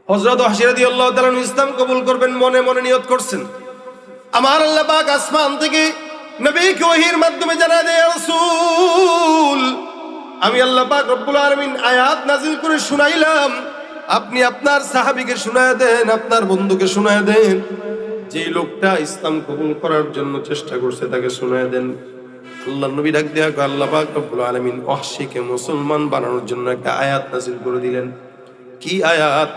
হযরত ওয়াহশী রাদিয়াল্লাহু তাআলা ইসলাম কবুল করবেন, মনে মনে নিয়ত করছেন। আমার আল্লাহ পাক আসমান থেকে নবীকে ওহীর মাধ্যমে জানায় দেয়, রাসূল আমি আল্লাহ পাক রব্বুল আলামিন আয়াত নাজিল করে শুনাইলাম, আপনি আপনার সাহাবীকে শুনায় দেন, আপনার বন্ধুকে শুনায় দেন, যে লোকটা ইসলাম কবুল করার জন্য চেষ্টা করছে তাকে শুনায় দেন। আল্লাহ নবী ডাক দেয়া আল্লাহ পাক রব্বুল আলামিন ওয়াহশীকে মুসলমান বানানোর জন্য একটা আয়াত নাজিল করে দিলেন। কি আয়াত?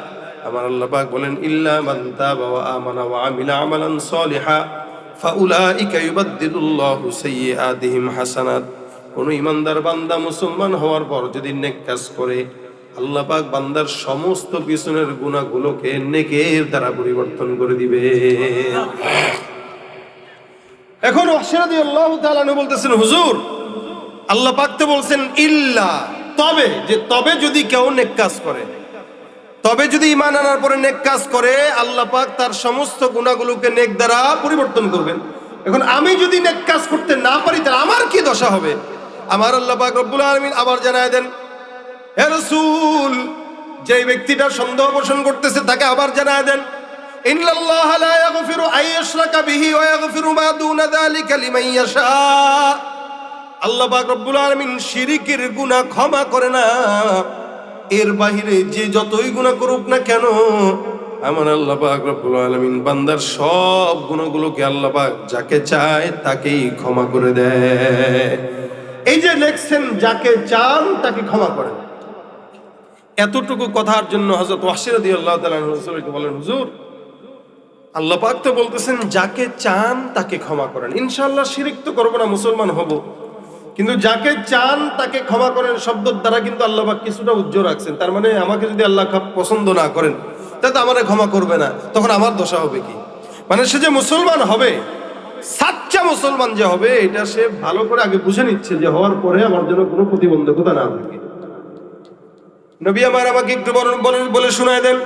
আমার আল্লাহ পাক বলেন, ইল্লা মান তাবা ওয়া আমানা ওয়া আমিলা আমালান সলিহা ফাউলাইকা ইউবাদদিলুল্লাহু সাইয়্যাতিহিম হাসানাত। কোন ইমানদার বান্দা মুসলমান হওয়ার পর যদি নেক কাজ করে, আল্লাহ পাক বান্দার সমস্ত পিছনের গুনাহগুলোকে নেকের দ্বারা পরিবর্তন করে দিবে। এখন ওয়াহশী রাদিয়াল্লাহু তাআলা বলতেছেন, হুজুর আল্লাহ পাক তো বলছেন ইল্লা, তবে, যে তবে যদি কেউ নেক কাজ করে, তবে যদি ঈমান আনার পরে নেক কাজ করে, আল্লাহ পাক তার সমস্ত গুনাহগুলোকে নেক দ্বারা পরিবর্তন করবেন। এখন আমি যদি নেক কাজ করতে না পারি তাহলে আমার কি দশা হবে? আমার আল্লাহ পাক রব্বুল আলামিন আবার জানায় দেন, হে রাসূল, যে ব্যক্তিটা সন্দেহ পোষণ করতেছে তাকে আবার জানায় দেন, ইন্নাল্লাহা লা ইয়াগফিরু আন ইউশরাকা বিহি ওয়া ইয়াগফিরু মা দুনা যালিকা লিমান ইয়াশা। আল্লাহ পাক রব্বুল আলামিন শিরকের গুনাহ ক্ষমা করে না, এর বাহিরে যে যতই গুনাহ করুক না কেন আমার আল্লাহ পাক রব্বুল আলামিন বান্দার সব গুনাহগুলোকে আল্লাহ পাক যাকে চায় তাকেই ক্ষমা করে দেয়। এই যে লেখছেন যাকে চান তাকে ক্ষমা করেন, এতটুকু কথার জন্য হযরত ওয়াহশী রাদিয়াল্লাহু তাআলা রাসূলকে বলেন, হুজুর আল্লাহ পাক তো বলতেছেন যাকে চান তাকে ক্ষমা করেন, ইনশাআল্লাহ শিরক তো করব না, মুসলমান হব, কিন্তু যাকে চান তাকে ক্ষমা করেন শব্দের দ্বারা কিন্তু আল্লাহ পাক কিছুটা উজ্জ্বল রাখছেন। তার মানে আমাকে যদি আল্লাহ পছন্দ না করেন তাহলে তো আমারে ক্ষমা করবে না, তখন আমার দশা হবে কি? মানে সে যে মুসলমান হবে, সাচ্চা মুসলমান যে হবে, এটা সে ভালো করে আগে বুঝে নিচ্ছে যে হওয়ার পরে আমার জন্য কোনো প্রতিবন্ধকতা না থাকে। নবী আমার আমাকে একটু বলে শোনায় দেন,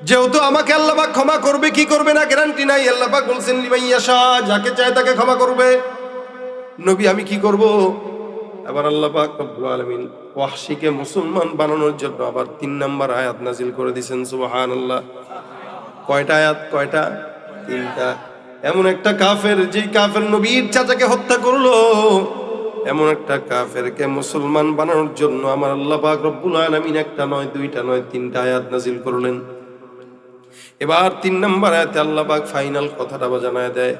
যেহেতু আমাকে আল্লাহ পাক ক্ষমা করবে কি করবে না গ্যারান্টি নাই, আল্লাহ পাক বলছেন লিমান ইয়াশা, যাকে চায় তাকে ক্ষমা করবে। নবী আমি কি করব? আবার আল্লাহ পাক রব্বুল আলামিন ওয়াহশীকে মুসলমান বানানোর জন্য আবার 3 নাম্বার আয়াত নাজিল করে দিয়েছেন। সুবহানাল্লাহ। কয়টা আয়াত? কয়টা? 3টা। এমন একটা কাফের, যে কাফের নবীর চাচাকে হত্যা করলো, এমন একটা কাফেরকে মুসলমান বানানোর জন্য আমার আল্লাহ পাক রব্বুল আলামিন একটা নয়, 2টা নয়, 3টা আয়াত নাজিল করলেন। এবার 3 নাম্বার আয়াতে আল্লাহ পাক ফাইনাল কথাটা জানায় দেয়,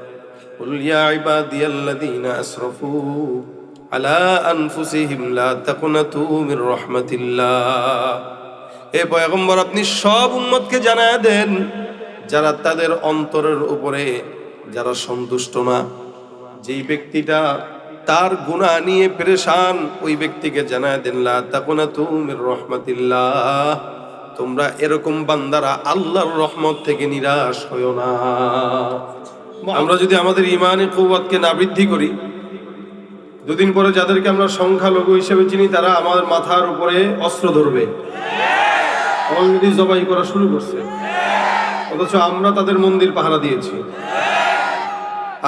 কুল ইয়া ইবাদিয়াল্লাযীনা আসরাফু আলা আনফুসিহিম লা তাকুনাতু মির রাহমাতিল্লাহ। হে পয়গম্বর, আপনি সব উম্মতকে জানায় দেন যারা তাদের অন্তরের উপরে যারা সন্তুষ্ট না, যেই ব্যক্তিটা তার গুনাহ নিয়ে পেরেশান, ওই ব্যক্তিকে জানায় দেন লা তাকুনাতু মির রাহমাতিল্লাহ, তোমরা এরকম বান্দারা আল্লাহর রহমত থেকে নিরাশ হয়ো না। আমরা যদি আমাদের ইমানি কুওয়াতকে না বৃদ্ধি করি, দুদিন পরে যাদেরকে আমরা সংখ্যালঘু হিসেবে চিনি তারা আমাদের মাথার উপরে অস্ত্র ধরবে, অলরেডি জবাই করা শুরু করছে, অথচ আমরা তাদের মন্দির পাহারা দিয়েছি।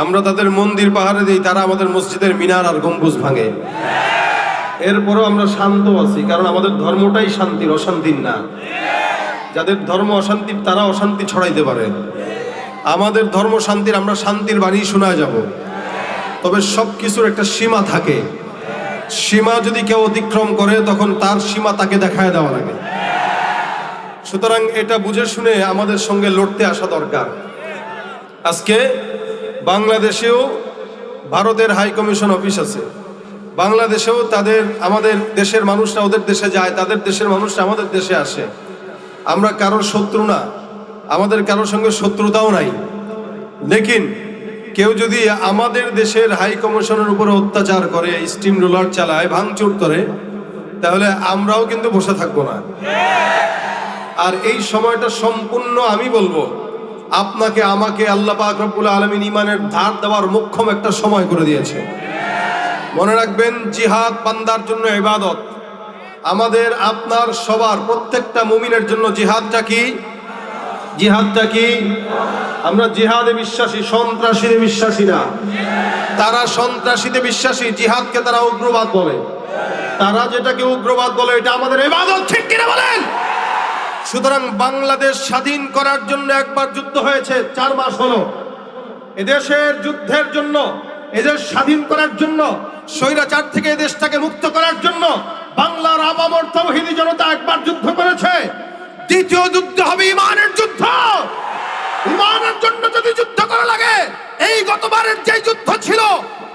আমরা তাদের মন্দির পাহারা দিই, তারা আমাদের মসজিদের মিনার আর গম্বুজ ভাঙে। এরপরও আমরা শান্ত আছি, কারণ আমাদের ধর্মটাই শান্তির, অশান্তির না। যাদের ধর্ম অশান্তির তারা অশান্তি ছড়াইতে পারে, আমাদের ধর্ম শান্তির, আমরা শান্তির বাণী শোনা যাব। তবে সব কিছুর একটা সীমা থাকে, সীমা যদি কেউ অতিক্রম করে তখন তার সীমা তাকে দেখায় দেওয়া লাগে। সুতরাং এটা বুঝে শুনে আমাদের সঙ্গে লড়তে আসা দরকার। আজকে বাংলাদেশেও ভারতের হাই কমিশন অফিস আছে, বাংলাদেশেও আমাদের দেশের মানুষরা ওদের দেশে যায়, তাদের দেশের মানুষরা আমাদের দেশে আসে। আমরা কারোর শত্রু না, আমাদের কারোর সঙ্গে শত্রুতাও নাই। লেকিন কেউ যদি আমাদের দেশের হাই কমিশনের উপরে অত্যাচার করে, স্টিম রোলার চালায়, ভাঙচুর করে, তাহলে আমরাও কিন্তু বসে থাকবো না। আর এই সময়টা সম্পূর্ণ আমি বলবো আপনাকে আমাকে আল্লাহ পাক রব্বুল আলামিন ঈমানের ধার দেওয়ার মোক্ষম একটা সময় করে দিয়েছে। মনে রাখবেন, জিহাদ বান্দার জন্য ইবাদত। আমাদের আপনার সবার প্রত্যেকটা মুমিনের জন্য জিহাদটা কি? জিহাদটা কি? আমরা জিহাদে বিশ্বাসী, সন্ত্রাসীতে বিশ্বাসী না। তারা সন্ত্রাসীতে বিশ্বাসী, জিহাদকে তারা উগ্রবাদ বলে। তারা যেটাকে উগ্রবাদ বলে এটা আমাদের ইবাদত, ঠিক কিনা বলেন? সুতরাং বাংলাদেশ স্বাধীন করার জন্য একবার যুদ্ধ হয়েছে, 4 মাস হলো। এদেশের যুদ্ধের জন্য, এদেশ স্বাধীন করার জন্য, স্বৈরাচার থেকে এদেশটাকে মুক্ত করার জন্য বাংলার আপামর তাওহীদি জনতা একবার যুদ্ধ করেছে। দ্বিতীয় যুদ্ধ হবে ইমানের যুদ্ধ। ইমানের জন্য যদি যুদ্ধ করা লাগে, এই গতবারের যে যুদ্ধ ছিল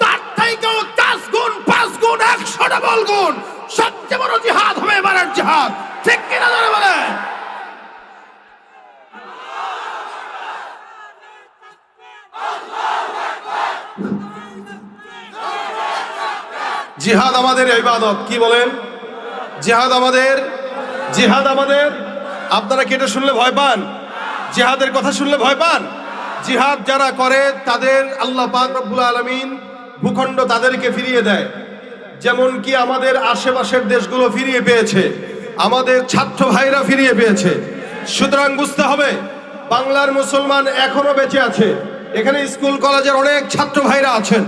তার থেকেও 10 গুণ 5 গুণ 100 ডাবল গুণ সবচেয়ে বড় জিহাদ হবে এবারের জিহাদ। ঠিক কিনা জানা বলে? জিহাদ আমাদের ইবাদত। কি বলেন? জিহাদ আমাদের, জিহাদ আমাদের। আপনারা কেটে শুনলে ভয় পান, জিহাদের কথা শুনলে ভয় পান। জিহাদ যারা করে তাদের আল্লাহ পাক রব্বুল আলামিন ভূখণ্ড তাদেরকে ফিরিয়ে দেয়। যেমন কি আমাদের আশেপাশের দেশগুলো ফিরিয়ে পেয়েছে, আমাদের ছাত্র ভাইরা ফিরিয়ে পেয়েছে। সুতরাং বুঝতে হবে বাংলার মুসলমান এখনো বেঁচে আছে। এখানে স্কুল কলেজের অনেক ছাত্র ভাইরা আছেন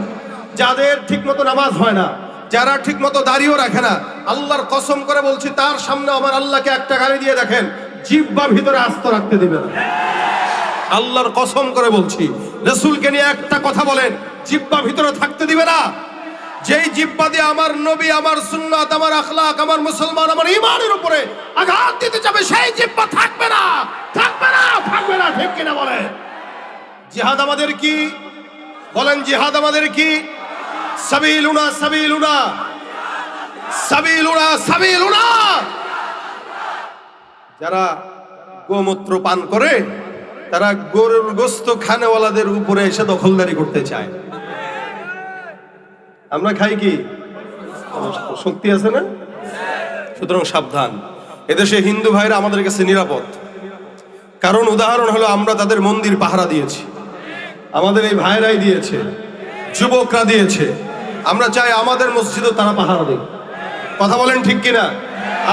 যাদের ঠিকমতো নামাজ হয় না, যারা ঠিকমতো দাড়িও রাখে না। আল্লাহর কসম করে বলছি, তার সামনে আমার আল্লাহকে একটা গালি দিয়ে দেখেন, জিহ্বা ভিতরে আস্ত রাখতে দিবে না। আল্লাহর কসম করে বলছি, রাসূলকে নিয়ে একটা কথা বলেন, জিহ্বা ভিতরে থাকতে দিবে না। যেই জিহ্বা দিয়ে আমার নবী, আমার সুন্নাত, আমার আখলাক, আমার মুসলমান, আমার ঈমানের উপরে আঘাত দিতে যাবে, সেই জিহ্বা থাকবে না, থাকবে না, থাকবে না। ঠিক কিনা বলে? জিহাদ আমাদের কি? বলেন, জিহাদ আমাদের কি? সাবিলুনা সাবিলুনা সাবিলুনা সাবিলুনা। যারা গোমূত্র পান করে তারা গরুর গোশত খানেওয়ালাদের উপরে এসে দখলদারি করতে চায়। আমরা খাই কি? শক্তি আছে না? সুতরাং সাবধান। এদেশে হিন্দু ভাইরা আমাদের কাছে নিরাপদ। কারণ উদাহরণ হলো, আমরা তাদের মন্দির পাহারা দিয়েছি, আমাদের এই ভাইরাই দিয়েছে, যুবকরা দিয়েছে। আমরা চাই আমাদের মসজিদও তারা পাহারা দেয়। কথা বলেন ঠিক কিনা?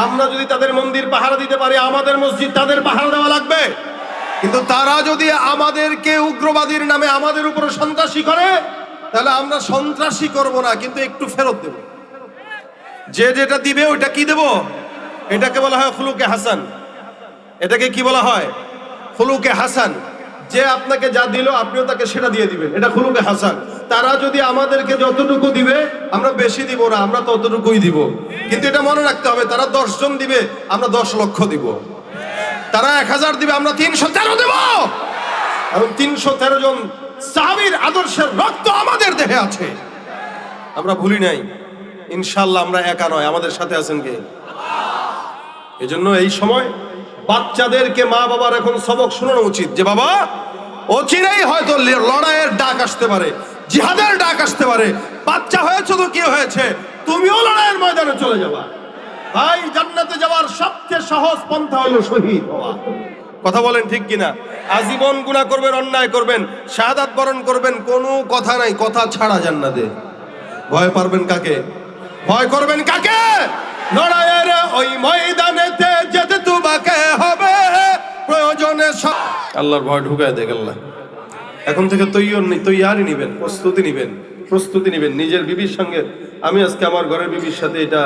আমরা যদি তাদের মন্দির পাহারা দিতে পারি, আমাদের মসজিদ তাদের পাহারা দেওয়া লাগবে। কিন্তু তারা যদি আমাদেরকে উগ্রবাদীর নামে আমাদের উপর সন্ত্রাসী করে, তাহলে আমরা সন্ত্রাসী করব না, কিন্তু একটু ফেরত দেব। যে যেটা দিবে ওইটা কি দেব? এটাকে বলা হয় খুলুকে হাসান। এটাকে কি বলা হয়? খুলুকে হাসান। যে আপনাকে যা দিল আপনিও তাকে সেটা দিয়ে দিবেন, এটা খুলুকে হাসান। তারা যদি আমাদেরকে যতটুকু দিবে আমরা বেশি দিব না, আমরা ততটুকুই দিব। কিন্তু এটা মনে রাখতে হবে, তারা 10 জন দিবে, আমরা 10 লক্ষ দিব। তারা 1000 দিবে, আমরা 313 দেব। এবং 313 জন সাহাবীর আদর্শের রক্ত আমাদের দেহে আছে, আমরা ভুলি নাই। ইনশাআল্লাহ আমরা একা নয়, আমাদের সাথে আছেন কে? এজন্য এই সময় বাচ্চাদেরকে মা বাবার এখন সবক শোনানো উচিত যে বাবা, অচিরেই হয়তো লড়াইয়ের ডাক আসতে পারে, জিহাদের ডাক আসতে পারে। বাচ্চা হয়েছে তো কি হয়েছে, তুমিও লড়াইয়ের ময়দানে চলে যাবা। ভাই, জান্নাতে যাওয়ার সবচেয়ে সহজ পন্থা হলো শহীদ হওয়া। কথা বলেন ঠিক কিনা? আজীবন গুনাহ করবেন, অন্যায় করবেন, শাহাদাত বরণ করবেন, কোনো কথা নাই, কথা ছাড়া জান্নাতে। ভয় পারবেন কাকে? ভয় করবেন কাকে? লড়াইয়ের ওই ময়দানেতে যেতে তোমাকে হবে প্রয়োজনে। আল্লাহর ভয় ঢুকায় দেখ আল্লাহ। এখন থেকে তৈয়ারি নিবেন, প্রস্তুতি নিবেন, প্রস্তুতি নিবেন। নিজের বিবির সঙ্গে, আমি আজকে আমার ঘরের বিবির সাথে এটা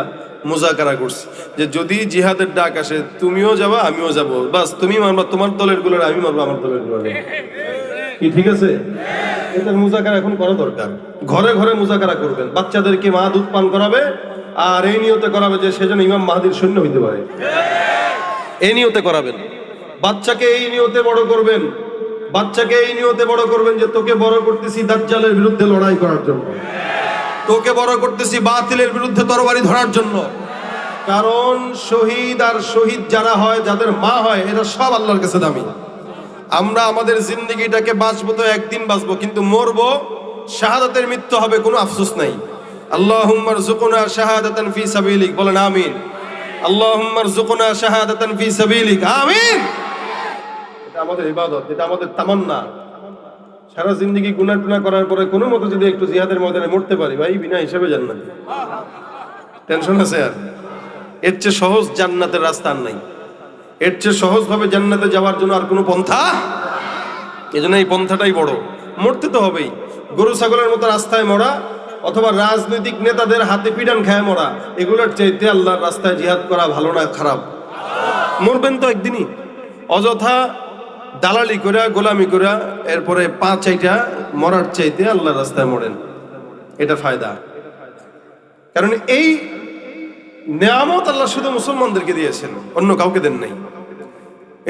মুজাকারা করছি যে যদি জিহাদের ডাক আসে তুমিও যাবা, আমিও যাব। বাস, তুমি মারবা তোমার দলের গুলোর, আমি মারবো আমার দলের গুলোর। কি ঠিক আছে? এটা মুজাকারা এখন করা দরকার। ঘরে ঘরে মুজাকারা করবেন। বাচ্চাদেরকে মা দুধ পান করাবে, আর এই নিয়তে করাবে যে সেজন্য ইমাম মাহদির সৈন্য হইতে পারে, এই নিয়তে করাবেন। বাচ্চাকে এই নিয়তে বড় করবেন, বাচ্চাকে এই নিয়তে বড় করবেন যে তোকে বড় করতেছি দাজ্জালের বিরুদ্ধে লড়াই করার জন্য, তোকে বড় করতেছি বাতিলের বিরুদ্ধে তরবারি ধরার জন্য। কারণ শহীদ আর শহীদ যারা হয়, যাদের মা হয়, এরা সব আল্লাহর কাছে দামি। আমরা আমাদের জিন্দেগিটাকে বাঁচবো তো একদিন বাঁচবো, কিন্তু মরবো, শাহাদাতের মৃত্যু হবে, কোনো আফসোস নাই। আল্লাহুম্মা রযুকনা শাহাদাতান ফি সাবিলিক, বলেন আমিন। আল্লাহুম্মা রযুকনা শাহাদাতান ফি সাবিলিক, আমিন। এটা আমাদের ইবাদত, এটা আমাদের তামান্না। সারা জিন্দেগি গুনাহ টুনা করার পরে কোনো মতো যদি একটু জিহাদের ময়দানে মরতে পারি, ভাই বিনা হিসাবে জান্নাত। টেনশন আছে আর? এর চেয়ে সহজ জান্নাতের রাস্তা আর নাই। এর চেয়ে সহজভাবে জান্নাতে যাওয়ার জন্য আর কোনো পন্থা, এজন্য এই পন্থাটাই বড়। মরতে তো হবেই। গরু ছাগলের মতো রাস্তায় মরা অথবা রাজনৈতিক নেতাদের হাতে পিডান খায় মরা, এগুলোর চাইতে আল্লাহর রাস্তায় জিহাদ করা ভালো না খারাপ? মরবেন তো একদিনই। অযথা দালালি করে গোলামি করে এরপরে পা চাইটা মরার চাইতে আল্লাহর রাস্তায় মরেন, এটা ফায়দা। কারণ এই নেয়ামত আল্লাহ শুধু মুসলমানদেরকে দিয়েছেন, অন্য কাউকে দেন নাই।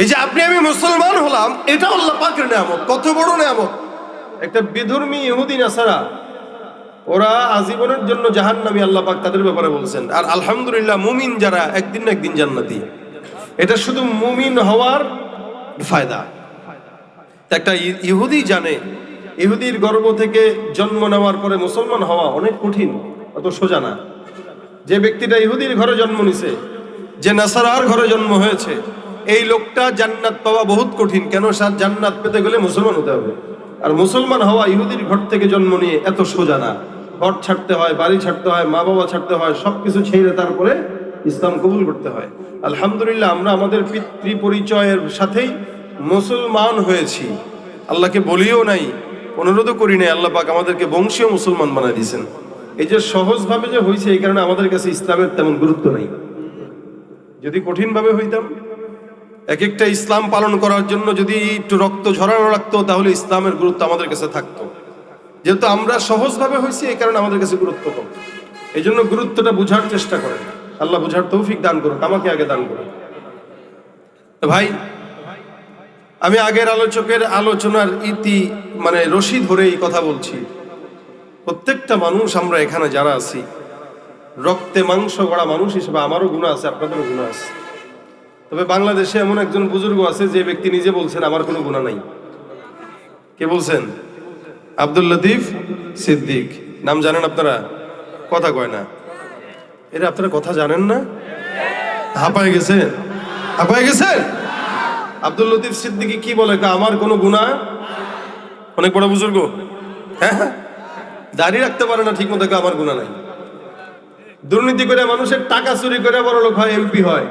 এই যে আপনি আমি মুসলমান হলাম, এটা আল্লাহ পাকের নেয়ামত। কত বড় নেয়ামত! একটা বিধর্মী ইহুদি নাসারা, ওরা আজীবনের জন্য জাহান্নামী, আল্লাহ পাক তাদের ব্যাপারে বলছেন। আর আলহামদুলিল্লাহ মুমিন যারা একদিন না একদিন জান্নাতি। এটা শুধু মুমিন হওয়ার ফায়দা। একটা ইহুদি জানে ইহুদির গর্ভ থেকে জন্ম নেওয়ার পরে মুসলমান হওয়া অনেক কঠিন, অত সোজা না। যে ব্যক্তিটা ইহুদির ঘরে জন্ম নিছে, যে নাসারার ঘরে জন্ম হয়েছে, এই লোকটা জান্নাত পাওয়া বহুত কঠিন। কেন? সার জান্নাত পেতে গেলে মুসলমান হতে হবে। আর মুসলমান হওয়া ইহুদির ঘর থেকে জন্ম নিয়ে এত সোজা না। ঘর ছাড়তে হয়, বাড়ি ছাড়তে হয়, মা বাবা ছাড়তে হয়, সবকিছু ছেড়ে তারপরে ইসলাম কবুল করতে হয়। আলহামদুলিল্লাহ আমরা আমাদের পিতৃ পরিচয়ের সাথেই মুসলমান হয়েছি। আল্লাহকে বলিও নাই, অনুরোধও করি নাই, আল্লাহ পাক আমাদেরকে বংশীয় মুসলমান বানাই দিয়েছেন। এই যে সহজভাবে যে হয়েছে, এই কারণে আমাদের কাছে ইসলামের তেমন গুরুত্ব নাই। যদি কঠিনভাবে হইতাম, এক একটা ইসলাম পালন করার জন্য যদি একটু রক্ত ঝরানো রাখতো, তাহলে ইসলামের গুরুত্ব আমাদের কাছে থাকতো। যেহেতু আমরা সহজভাবে হয়েছি, এই কারণে আমাদের কাছে গুরুত্ব কম। এই জন্য গুরুত্বটা বুঝার চেষ্টা করেন। আল্লাহ বুঝার তৌফিক দান করুন, আমাকে আগে দান করুন। ভাই, আমি আগের আলোচকের আলোচনার রশি ধরে এই কথা বলছি। প্রত্যেকটা মানুষ, আমরা এখানে যারা আছি, রক্তে মাংস গড়া মানুষ হিসেবে আমারও গুনাহ আছে, আপনাদেরও গুনাহ আছে। তবে বাংলাদেশে এমন একজন বুজুর্গ আছে যে ব্যক্তি নিজে বলছেন আমার কোনো গুনাহ নাই। কে বলছেন? আব্দুল লতিফ সিদ্দিক। নাম জানেন আপনারা? কথা কয় না। এটা আপনারা কথা জানেন না? হাঁপায় গেছেন? হাঁপায় গেছেন? আব্দুল লতিফ সিদ্দিকী কি বলে? আমার কোনো গুনাহ। অনেক বড় বুজুর্গ, হ্যাঁ, দাড়ি রাখতে পারে না ঠিক মতো, আমার গুনাহ নাই। দুর্নীতি করে মানুষের টাকা চুরি করে বড় লোক হয়, এমপি হয়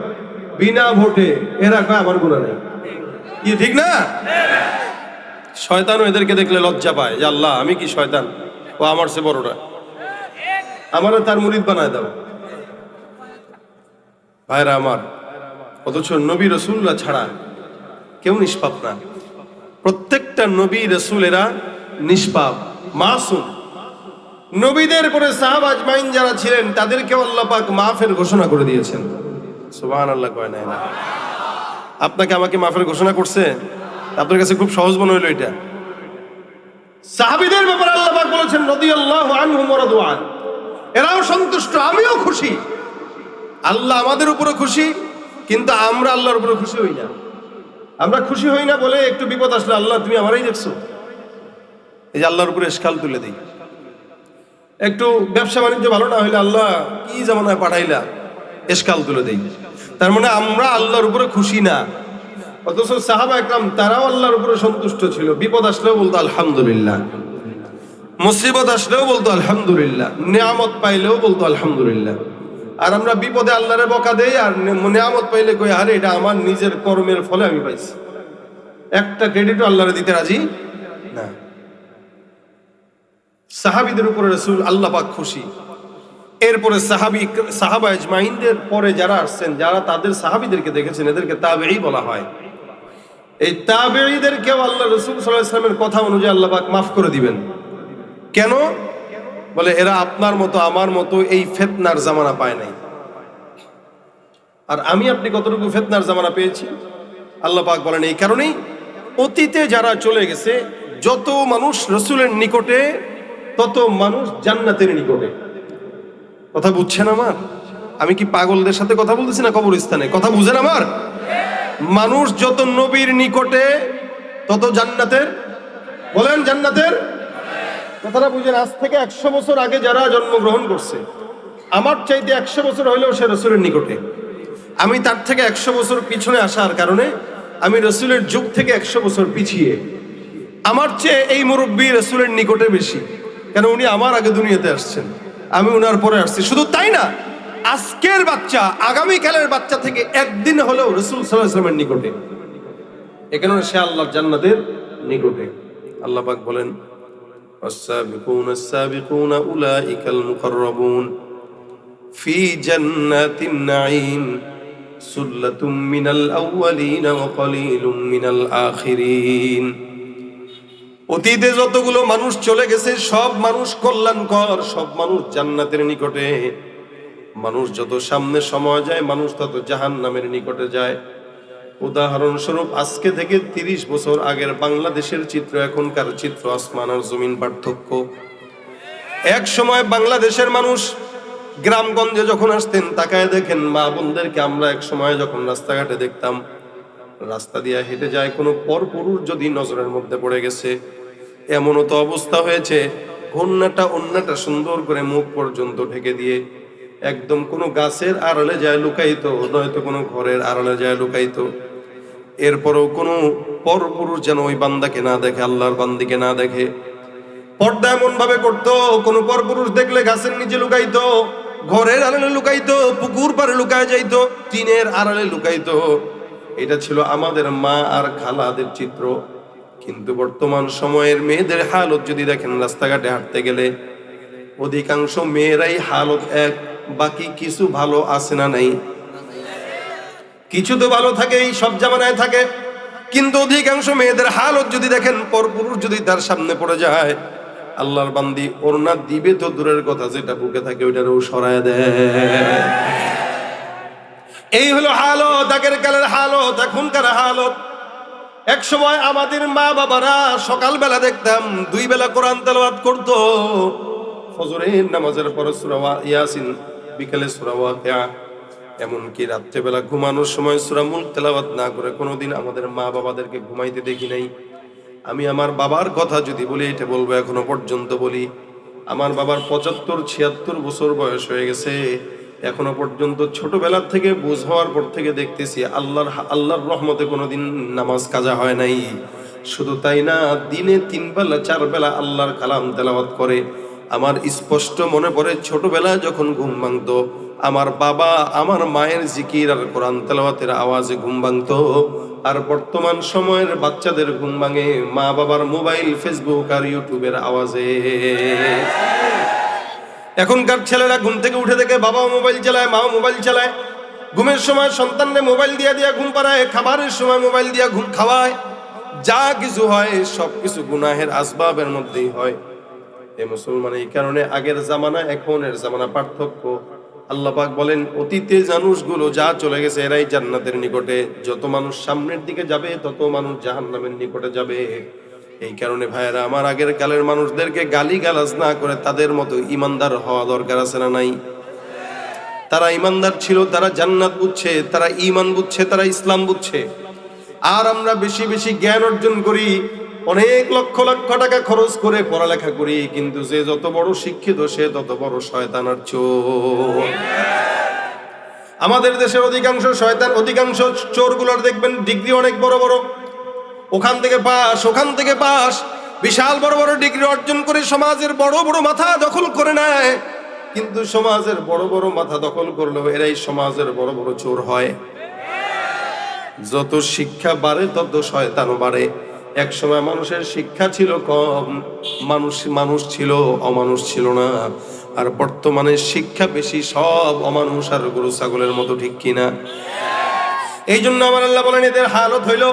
বিনা ভোটে, এরা কয় আমার গুনাহ নাই। কি ঠিক না? শয়তানও এদেরকে দেখলে লজ্জা পায় যে আল্লাহ আমি কি শয়তান, ও আমার সে বড়টা, আমারও তার মুরিদ বানায় দাও। ভাইরা আমার, অথচ নবী রসুল্লাহ ছাড়া কেউ নিষ্পাপ না। প্রত্যেকটা নবী রসুলেরা নিষ্পাপ, মাসুম। নবীদের পরে সাহাবা আজমাইন যারা ছিলেন, তাদেরকেও আল্লাহ পাক মাফের ঘোষণা করে দিয়েছেন। সুবহানাল্লাহ কয় না? আপনাকে আমাকে মাফের ঘোষণা করছে। আপনার কাছে খুব সহজ মনে হইলো এটা। সাহাবীদের ব্যাপারে আল্লাহ পাক বলেছেন রাদিয়াল্লাহু আনহুম ওয়া রাদু আন, এরাও সন্তুষ্ট, আমিও খুশি। আল্লাহ আমাদের উপরে খুশি, কিন্তু আমরা আল্লাহর উপরে খুশি হই না। আমরা খুশি হই না বলে একটু বিপদ আসলে আল্লাহ তুমি আমারই দেখছো, এই যে আল্লাহর উপরে এশকাল তুলে দিই। একটু ব্যবসা বাণিজ্য ভালো না হইলে আল্লাহ কি জামানায় পাঠাইলা, এশকাল তুলে দেই। তার মানে আমরা আল্লাহর উপরে খুশি না। অথচ সাহাবা একরাম তারাও আল্লাহর উপরে সন্তুষ্ট ছিল। বিপদ আসলেও বলতো আলহামদুলিল্লাহ, মুসিবত আসলেও বলতো আলহামদুলিল্লাহ, নিয়ামত পাইলেও বলতো আলহামদুলিল্লাহ। আর আমরা বিপদে আল্লাহরে বকা দেই, আর নিয়ামত পাইলে কই আরে এটা আমার নিজের কর্মের ফলে আমি পাইছি। একটা ক্রেডিটও আল্লাহরে দিতে রাজি না। সাহাবীদের উপরে রাসূল আল্লাহ পাক খুশি। এরপরে সাহাবা আজমাইনদের পরে যারা আসছেন, যারা তাদের সাহাবীদেরকে দেখেছেন, এদেরকে তাবেঈ বলা হয়। এই তাবেঈদেরকেও আল্লাহ রাসূল সাল্লাল্লাহু আলাইহি ওয়াসাল্লামের কথা অনুযায়ী আল্লাহ পাক মাফ করে দিবেন। কেন? বলে এরা আপনার মতো আমার মতো এই ফিতনার জামানা পায় নাই। আর আমি আপনি কতটুকু ফিতনার জামানা পেয়েছি আল্লাহ পাক বলেন এই কারণেই, অতীতে যারা চলে গেছে, যত মানুষ রাসূলের নিকটে, তত মানুষ জান্নাতের নিকটে। কথা বুঝছেন আমার? আমি কি পাগলদের সাথে কথা বলতেছি না কবরস্থানে? কথা বুঝেন আমার? মানুষ যত নবীর নিকটে, তত জান্নাতের। বলেন জান্নাতের কথাটা বুঝেন। আজ থেকে 100 বছর আগে যারা জন্মগ্রহণ করছে, আমার চাইতে 100 বছর হইলেও সে রসুলের নিকটে। আমি তার থেকে 100 বছর পিছনে আসার কারণে আমি রসুলের যুগ থেকে 100 বছর পিছিয়ে। আমার চেয়ে এই মুরব্বী রসুলের নিকটে বেশি, কেন উনি আমার আগে দুনিয়াতে আসছেন, আমি উনার পরে আসছি। শুধু তাই না, আজকের বাচ্চা আগামীকালের বাচ্চা থেকে একদিন হলেও রসুল সাল্লাল্লাহু আলাইহি ওয়াসাল্লামের নিকটে। এখানে সে আল্লাহর জান্নাতের নিকটে। আল্লাহ পাক বলেন السابقون السابقون أولئك المقربون في جنات النعيم সুল্লাতুম মিনাল আউয়ালিন ওয়া কলিলুম মিনাল আখিরিন। অতীতে যতগুলো মানুষ চলে গেছে সব মানুষ কল্যাণকর, সব মানুষ জান্নাতের নিকটে। মানুষ যত সামনে সময় যায় মানুষ তত জাহান্নামের নিকটে যায়। উদাহরণস্বরূপ আজকে থেকে 30 বছর আগের বাংলাদেশের চিত্র এখনকার চিত্র আসমান আর জমিন পার্থক্য। এক সময় বাংলাদেশের মানুষ গ্রামগঞ্জে যখন আসতেন তাকায় দেখেন মা বোনদেরকে আমরা এক সময় যখন রাস্তাঘাটে দেখতাম, রাস্তা দিয়ে হেঁটে যায় কোনো পরপুরুষ যদি নজরের মধ্যে পড়ে গেছে, এমনও তো অবস্থা হয়েছে অন্যটা সুন্দর করে মুখ পর্যন্ত ঢেকে দিয়ে একদম কোনো গাছের আড়ালে যায় লুকাইতো, নয়তো কোনো ঘরের আড়ালে যায় লুকাইতো। এরপরও কোনো পরপুরুষ যেন ওই বান্দাকে না দেখে, আল্লাহর বান্দিকে না দেখে। পর্দা এমন ভাবে করতো, কোনো পরপুরুষ দেখলে গাছের নিচে লুকাইতো, ঘরের আড়ালে লুকাইতো, পুকুর পাড়ে লুকায় যাইতো, টিনের আড়ালে লুকাইতো। এটা ছিল আমাদের মা আর খালাদের চিত্র। কিন্তু বর্তমান সময়ের মেয়েদের হালত যদি দেখেন, রাস্তাঘাটে হাঁটতে গেলে অধিকাংশ মেয়েরাই হালত এক, বাকি কিছু ভালো আছে না নাই? কিছু তো ভালো থাকে, এই সব জামানায় থাকে, কিন্তু অধিকাংশ মেয়েদের হালত যদি দেখেন, পরপুরুষ যদি তার সামনে পড়ে যায়, আল্লাহর বান্দি ওড়না দিবে তো দূরের কথা, যেটা বুকে থাকে ওইটারও সরায় দেয়। এই হলো হালত, আগের কালের হালত, এখনকার হালত। এক সময় আমাদের মা বাবারা সকালবেলা দেখতাম 2 বেলা কোরআন তেলাওয়াত করতো। ফজরের নামাজের পর সূরা ইয়াসিন, বিকেলে সূরা ওয়াকিয়া, এমনকি রাত্রেবেলা ঘুমানোর সময় সূরা মুলক তেলাওয়াত না করে কোনোদিন আমাদের মা বাবাদেরকে ঘুমাইতে দেখি নাই। আমি আমার বাবার কথা যদি বলি, এটা বলবো এখনো পর্যন্ত বলি, আমার বাবার 75-76 বছর বয়স হয়ে গেছে। এখনো পর্যন্ত ছোটবেলা থেকে বুঝ হওয়ার পর থেকে দেখতেছি আল্লাহর রহমতে কোনোদিন নামাজ কাজা হয় নাই। শুধু তাই না, দিনে 3 বেলা 4 বেলা আল্লাহর কালাম তেলাওয়াত করে। আমার স্পষ্ট মনে পড়ে ছোটবেলায় যখন ঘুম ভাঙতো, আমার বাবা আমার মায়ের জিকির আর কোরআন তেলাওয়াতের আওয়াজে ঘুম ভাঙতো। আর বর্তমান সময়ের বাচ্চাদের ঘুম ভাঙে মা বাবার মোবাইল, ফেসবুক আর ইউটিউবের আওয়াজে। এখনকার ছেলেরা ঘুম থেকে উঠে দেখে বাবাও মোবাইল চালায়, মাও মোবাইল চালায়। ঘুমের সময় সন্তানকে মোবাইল দিয়া ঘুম পাড়ায়, খাবারের সময় মোবাইল দিয়া ঘুম খাওয়ায়। যা কিছু হয় সবকিছু গুনাহের আসবাবের মধ্যেই হয়। এ মুসলমান, এই কারণে আগের জামানা এখনের জামানা পার্থক্য। আল্লাহ পাক বলেন, অতীতে মানুষগুলো যা চলে গেছে এরাই জান্নাতের নিকটে। যত মানুষ সামনের দিকে যাবে তত মানুষ জাহান্নামের নিকটে যাবে। এই কারণে ভাইয়েরা আমার, আগের কালের মানুষদেরকে গালি গালাজ না করে তাদের মতো ইমানদার হওয়া দরকার আছে না নাই? তারা ইমানদার ছিল, তারা জান্নাত বুঝছে, তারা ঈমান বুঝছে, তারা ইসলাম বুঝছে। আর আমরা বেশি বেশি জ্ঞান অর্জন করি, অনেক লক্ষ লক্ষ টাকা খরচ করে পড়ালেখা করি, কিন্তু যে যত বড় শিক্ষিত সে তত বড় শয়তান আর চোর। আমাদের দেশের অধিকাংশ শয়তান, অধিকাংশ চোরগুলোর দেখবেন ডিগ্রি অনেক বড় বড়, ওখান থেকে পাস, বিশাল বড় বড় ডিগ্রি অর্জন করে সমাজের বড় বড় মাথা দখল করে নেয়। কিন্তু সমাজের বড় বড় মাথা দখল করলেও এরাই সমাজের বড় বড় চোর হয়। যত শিক্ষা বাড়ে তত শয়তানও বাড়ে। এক সময় মানুষের শিক্ষা ছিল কম, মানুষ ছিল, অমানুষ ছিল না। আর বর্তমানে শিক্ষা বেশি, সব অমানুষ আর গরু ছাগলের মতো, ঠিক কিনা? এই জন্য আমার আল্লাহ বলেন, এদের হালত হইল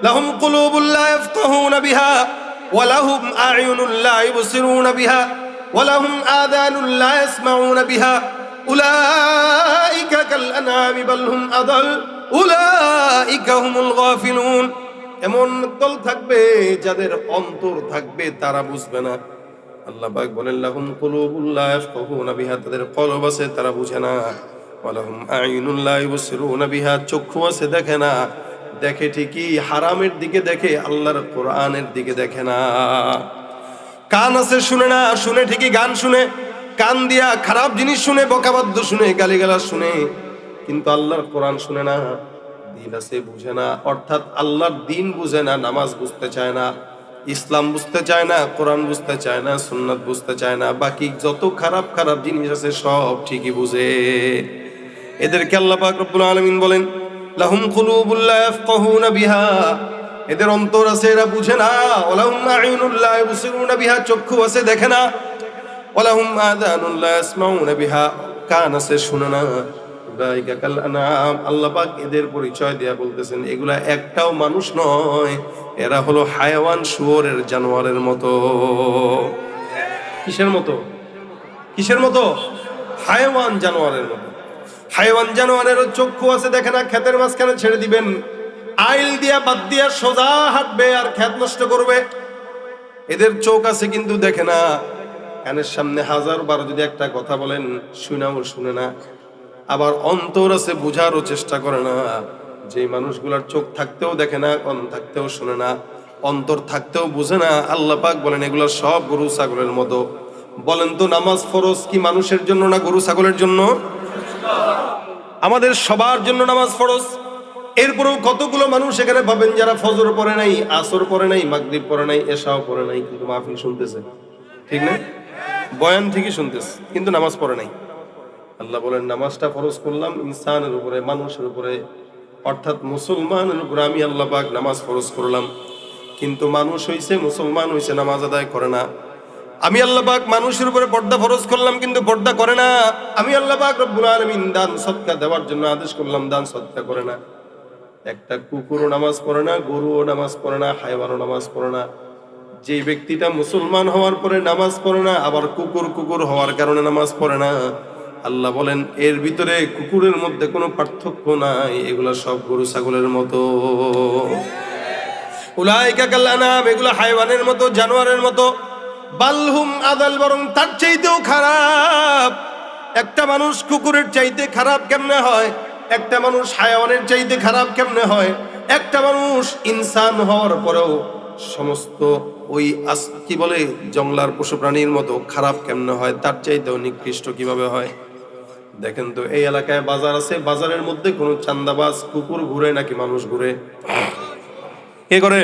লাহুম কুলুবুল লা ইয়াফকাহুনা বিহা ওয়া লাহুম আ'য়ুনুল লা ইবসিরুনা বিহা ওয়া লাহুম আযানুল লা ইয়াসমাউনা বিহা উলাইকা কাল আনআমি বাল হুম আদাল উলাইকা হুমুল গাফিলুন। এমন দল থাকবে যাদের অন্তর থাকবে তারা বুঝবে না। আল্লাহ পাক বলেন, লাহুম কুলুবুল লা ইয়াফকাহুনা বিহা, তাদের কলব আছে তারা বুঝে না। ওয়া লাহুম আ'য়ুনুল লা ইবসিরুনা বিহা, চক্ষু আছে দেখে না, দেখে ঠিকই হারামের দিকে দেখে, আল্লাহর কোরআনের দিকে দেখে না। কান আছে শুনে না, শুনে ঠিকই গান শুনে, কান দিয়া খারাপ জিনিস শুনে, বকাবাদ্য শুনে, গালিগালাজ শুনে, কিন্তু আল্লাহর কোরআন শুনে না। দিন আছে বুঝে না, অর্থাৎ আল্লাহর দিন বুঝে না, নামাজ বুঝতে চায় না, ইসলাম বুঝতে চায় না, কোরআন বুঝতে চায় না, সুন্নাত বুঝতে চায় না, বাকি যত খারাপ খারাপ জিনিস আছে সব ঠিকই বুঝে। এদেরকে আল্লাহ পাক রব্বুল আলামিন বলেন, লাহুম কুলুবুল লা ইয়াফকাহুনা বিহা, এদের অন্তর আছে এরা বুঝে না। ওয়ালাহুম আ'য়ুনুল লা ইবসিরুনা বিহা, চক্ষু আছে দেখে না। ওয়ালাহুম আযানুল লা ইয়াসমাউনা বিহা, কান আছে শুনে না। উলাইকা কাল আনআম, আল্লাহ পাক এদের পরিচয় দেয়া বলতেছেন এগুলা একটাও মানুষ নয়, এরা হলো হায়াওয়ান, শুয়োরের, জানোয়ারের মতো। কিসের মতো? কিসের মতো? হায়াওয়ান, জানোয়ারের মতো। হায়াওয়ান জানোয়ারেরও চক্ষু আছে, দেখে না? ক্ষেতের মাঝখানে ছেড়ে দিবেন, আইল দিয়া বাদ দিয়া সোজা হাঁটবে আর ক্ষেত নষ্ট করবে। এদের চোখ আছে কিন্তু দেখে না, কানের সামনে 1000 বার যদি একটা কথা বলেন শুনাও শুনে না। আবার অন্তর আছে, বুঝারও চেষ্টা করে না। যে মানুষগুলার চোখ থাকতেও দেখে না, কান থাকতেও শুনে না, অন্তর থাকতেও বুঝে না, আল্লাহ পাক বলেন এগুলো সব গরু ছাগলের মতো। বলেন তো নামাজ ফরজ কি মানুষের জন্য না গরু ছাগলের জন্য? আমাদের সবার জন্য নামাজ ফরজ। এরপরেও কতগুলো মানুষ এখানে পাবেন যারা ফজর পড়ে নাই, আসর পড়ে নাই, মাগরিব পড়ে নাই, এশাও পড়ে নাই, কিন্তু মাহফিল শুনতেছে, ঠিক না? বয়ান ঠিকই শুনতেছে কিন্তু নামাজ পড়ে নাই। আল্লাহ বলেন নামাজটা ফরজ করলাম ইনসানের উপরে, মানুষের উপরে, অর্থাৎ মুসলমানের উপরে আমি আল্লাহ পাক নামাজ ফরজ করলাম। কিন্তু মানুষ হইছে, মুসলমান হইছে, নামাজ আদায় করে না। আমি আল্লাহ পাক মানুষের উপরে পর্দা ফরজ করলাম কিন্তু পর্দা করে না। আমি আল্লাহ পাক রব্বুল আলামিন দান সদকা দেওয়ার জন্য আদেশ করলাম, দান সদকা করে না। একটা কুকুরও নামাজ পড়ে না, গরুও নামাজ পড়ে না, হায়ওয়ানও নামাজ পড়ে না। যে ব্যক্তিটা মুসলমান হওয়ার পরে নামাজ পড়ে না, আবার কুকুর হওয়ার কারণে নামাজ পড়ে না, আল্লাহ বলেন এর ভিতরে কুকুরের মধ্যে কোনো পার্থক্য নাই, এগুলা সব গরু ছাগলের মতো। উলাইকা কাল আনআম, এগুলা হায়ওয়ানের মতো, জানোয়ারের মতো। বালহুম আদাল, বরং তার চাইতেও খারাপ। একটা মানুষ কুকুরের চাইতে খারাপ কেমনে হয়? একটা মানুষ হায়ওয়ানের চাইতে খারাপ কেমনে হয়? একটা মানুষ ইনসান হওয়ার পরেও সমস্ত ওই কি বলে জঙ্গলার পশু প্রাণীর মতো খারাপ কেমনে হয়? তার চাইতেও নিকৃষ্ট কিভাবে হয়? দেখেন তো, এই এলাকায় বাজার আছে, বাজারের মধ্যে কোনো চান্দাবাজ কুকুর ঘুরে নাকি মানুষ ঘুরে? কে করে?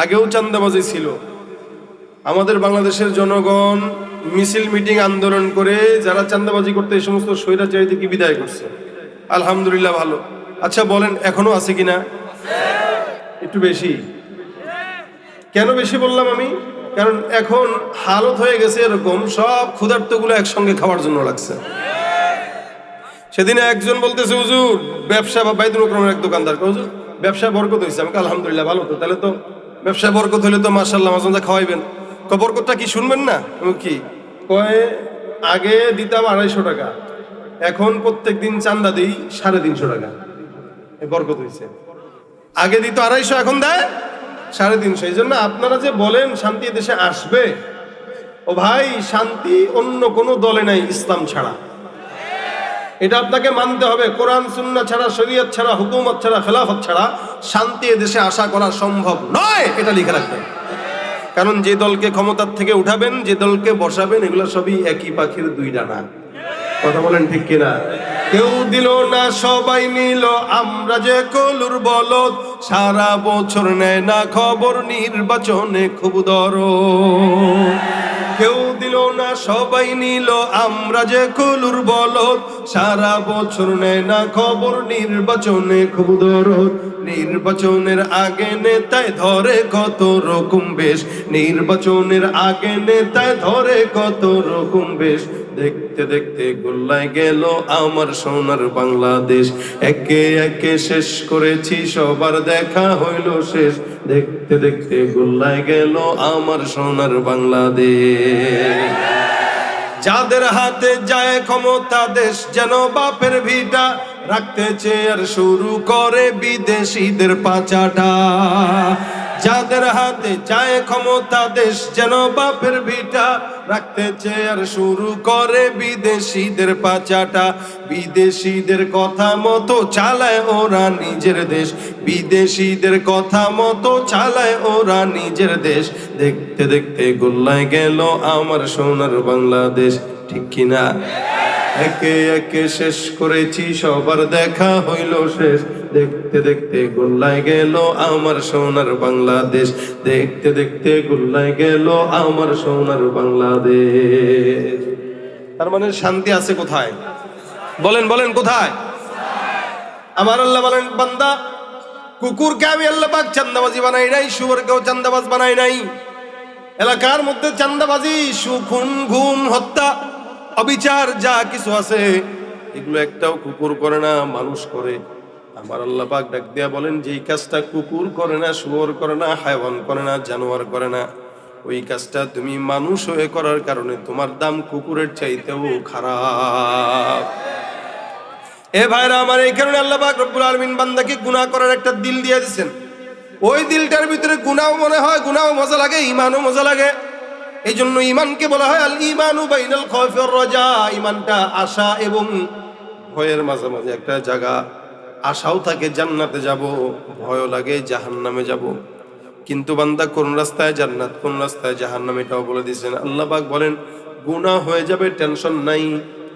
আগেও চান্দাবাজি ছিল। আমাদের বাংলাদেশের জনগণ মিছিল, মিটিং, আন্দোলন করে যারা চান্দাবাজি করতে এই সমস্ত স্বৈরাচারীদের কি বিদায় করছে, আলহামদুলিল্লাহ, ভালো। আচ্ছা বলেন এখনো আছে কিনা? একটু বেশি। কেন বেশি বললাম আমি? কারণ এখন হালত হয়ে গেছে এরকম, সব ক্ষুধার্তগুলো একসঙ্গে খাওয়ার জন্য লাগছে। সেদিনে একজন বলতেছে হুজুর ব্যবসা, বা বাইদুল আকরামের এক দোকানদার, হুজুর ব্যবসায় বরকত হয়েছে। আমাকে আলহামদুলিল্লাহ, ভালো তো, তাহলে তো ব্যবসায় বরকত হলে তো মাশাআল্লাহ মাঝে মাঝে খাওয়াইবেন। বরকতটা কি শুনবেন না? কি কয়, আগে দিতাম 250 টাকা, এখন প্রত্যেক দিন চান্দা দিই 350 টাকা। বরকত হয়েছে। আগে দিত 250, এখন দেয় 350। এই জন্য আপনারা যে বলেন শান্তি দেশে আসবে, ও ভাই শান্তি অন্য কোনো দলে নাই ইসলাম ছাড়া। এটা আপনাকে মানতে হবে। কোরআন সুন্নাহ ছাড়া, শরীয়ত ছাড়া, হুকুমত ছাড়া, খেলাফত ছাড়া শান্তি দেশে আশা করা সম্ভব নয়, এটা লিখে রাখবেন। কারণ যে দলকে ক্ষমতার থেকে উঠাবেন, যে দলকে বসাবেন, এগুলো সবই একই পাখির 2 ডানা। কথা বলেন ঠিক কিনা? কেউ দিল না সবাই নিল, আমরা যে কলুর বলদ, সারা বছর নেয় না খবর, নির্বাচনে খুব দরদ। কেউ দিল না সবাই নিল, আমরা যে কলুর বলদ, সারা বছর নেয় না খবর, নির্বাচনে খুব দরদ। নির্বাচনের আগে নেতায় ধরে কত রকম বেশ, নির্বাচনের আগে নেতায় ধরে কত রকম বেশ। দেখতে দেখতে গোল্লায় গেল আমার সোনার বাংলাদেশ, একে একে শেষ করেছি সবার দেখা হইল শেষ। দেখতে দেখতে গোল্লায় গেল আমার সোনার বাংলাদেশ। যাদের হাতে যায় ক্ষমতা, দেশ যেন বাপের ভিটা, রাখতে চেয়ার শুরু করে বিদেশিদের পাচাটা। যাদের হাতে যায় ক্ষমতা, দেশ যেন বাপের ভিটা, রাখতে চেয়ার শুরু করে বিদেশিদের পাচাটা। বিদেশিদের কথা মতো চালায় ওরা নিজের দেশ, বিদেশিদের কথা মতো চালায় ওরা নিজের দেশ। দেখতে দেখতে গোল্লায় গেল আমার সোনার বাংলাদেশ, ঠিক কিনা? একে একে শেষ করেছি সবার দেখা হইল শেষ। দেখতে দেখতে গোল্লায় গেল আমার সোনার বাংলাদেশ, দেখতে দেখতে গোল্লায় গেল আমার সোনার বাংলাদেশ। তার মানে শান্তি আছে কোথায়? বলেন বলেন কোথায়? আমার আল্লাহ বলেন, বান্দা কুকুরকে আমি আল্লাহ পাক চান্দাবাজি বানাই নাই, শুয়োরকেও চান্দাবাজ বানাই নাই। এলাকার মধ্যে চান্দাবাজি, খুন, গুম, হত্যা, অবিচার যা কিছু আছে এগুলো একটাও কুকুর করে না, মানুষ করে। আমার আল্লাহ পাক ডাক দিয়া বলেন, যেই কাজটা কুকুর করে না, শুয়োর করে না, হায়ওয়ান করে না, জানোয়ার করে না, ওই কাজটা তুমি মানুষ হয়ে করার কারণে তোমার দাম কুকুরের চাইতেও খারাপ। এ ভাইরা আমার, এই কারণে আল্লাহ পাক রব্বুল আলামিন বান্দাকে গুনাহ করার একটা দিল দিয়ে দিয়েছেন। ওই দিলটার ভিতরে গুনাহও মনে হয়, গুনাহও মজা লাগে, ঈমানও মজা লাগে। এই জন্য ঈমানকে বলা হয় আল ঈমানু বাইনাল খাউফি ওয়ার রাজা। ঈমানটা আশা এবং ভয়ের মাঝামাঝি একটা জায়গা। আশাও থাকে জান্নাতে যাব, ভয়ও লাগে জাহান্নামে যাব। কিন্তু বান্দা কোন রাস্তায় জান্নাত, কোন রাস্তায় জাহান্নাম, এটাও বলে দিয়েছেন। আল্লাহ পাক বলেন, গুনাহ হয়ে যাবে, টেনশন নাই,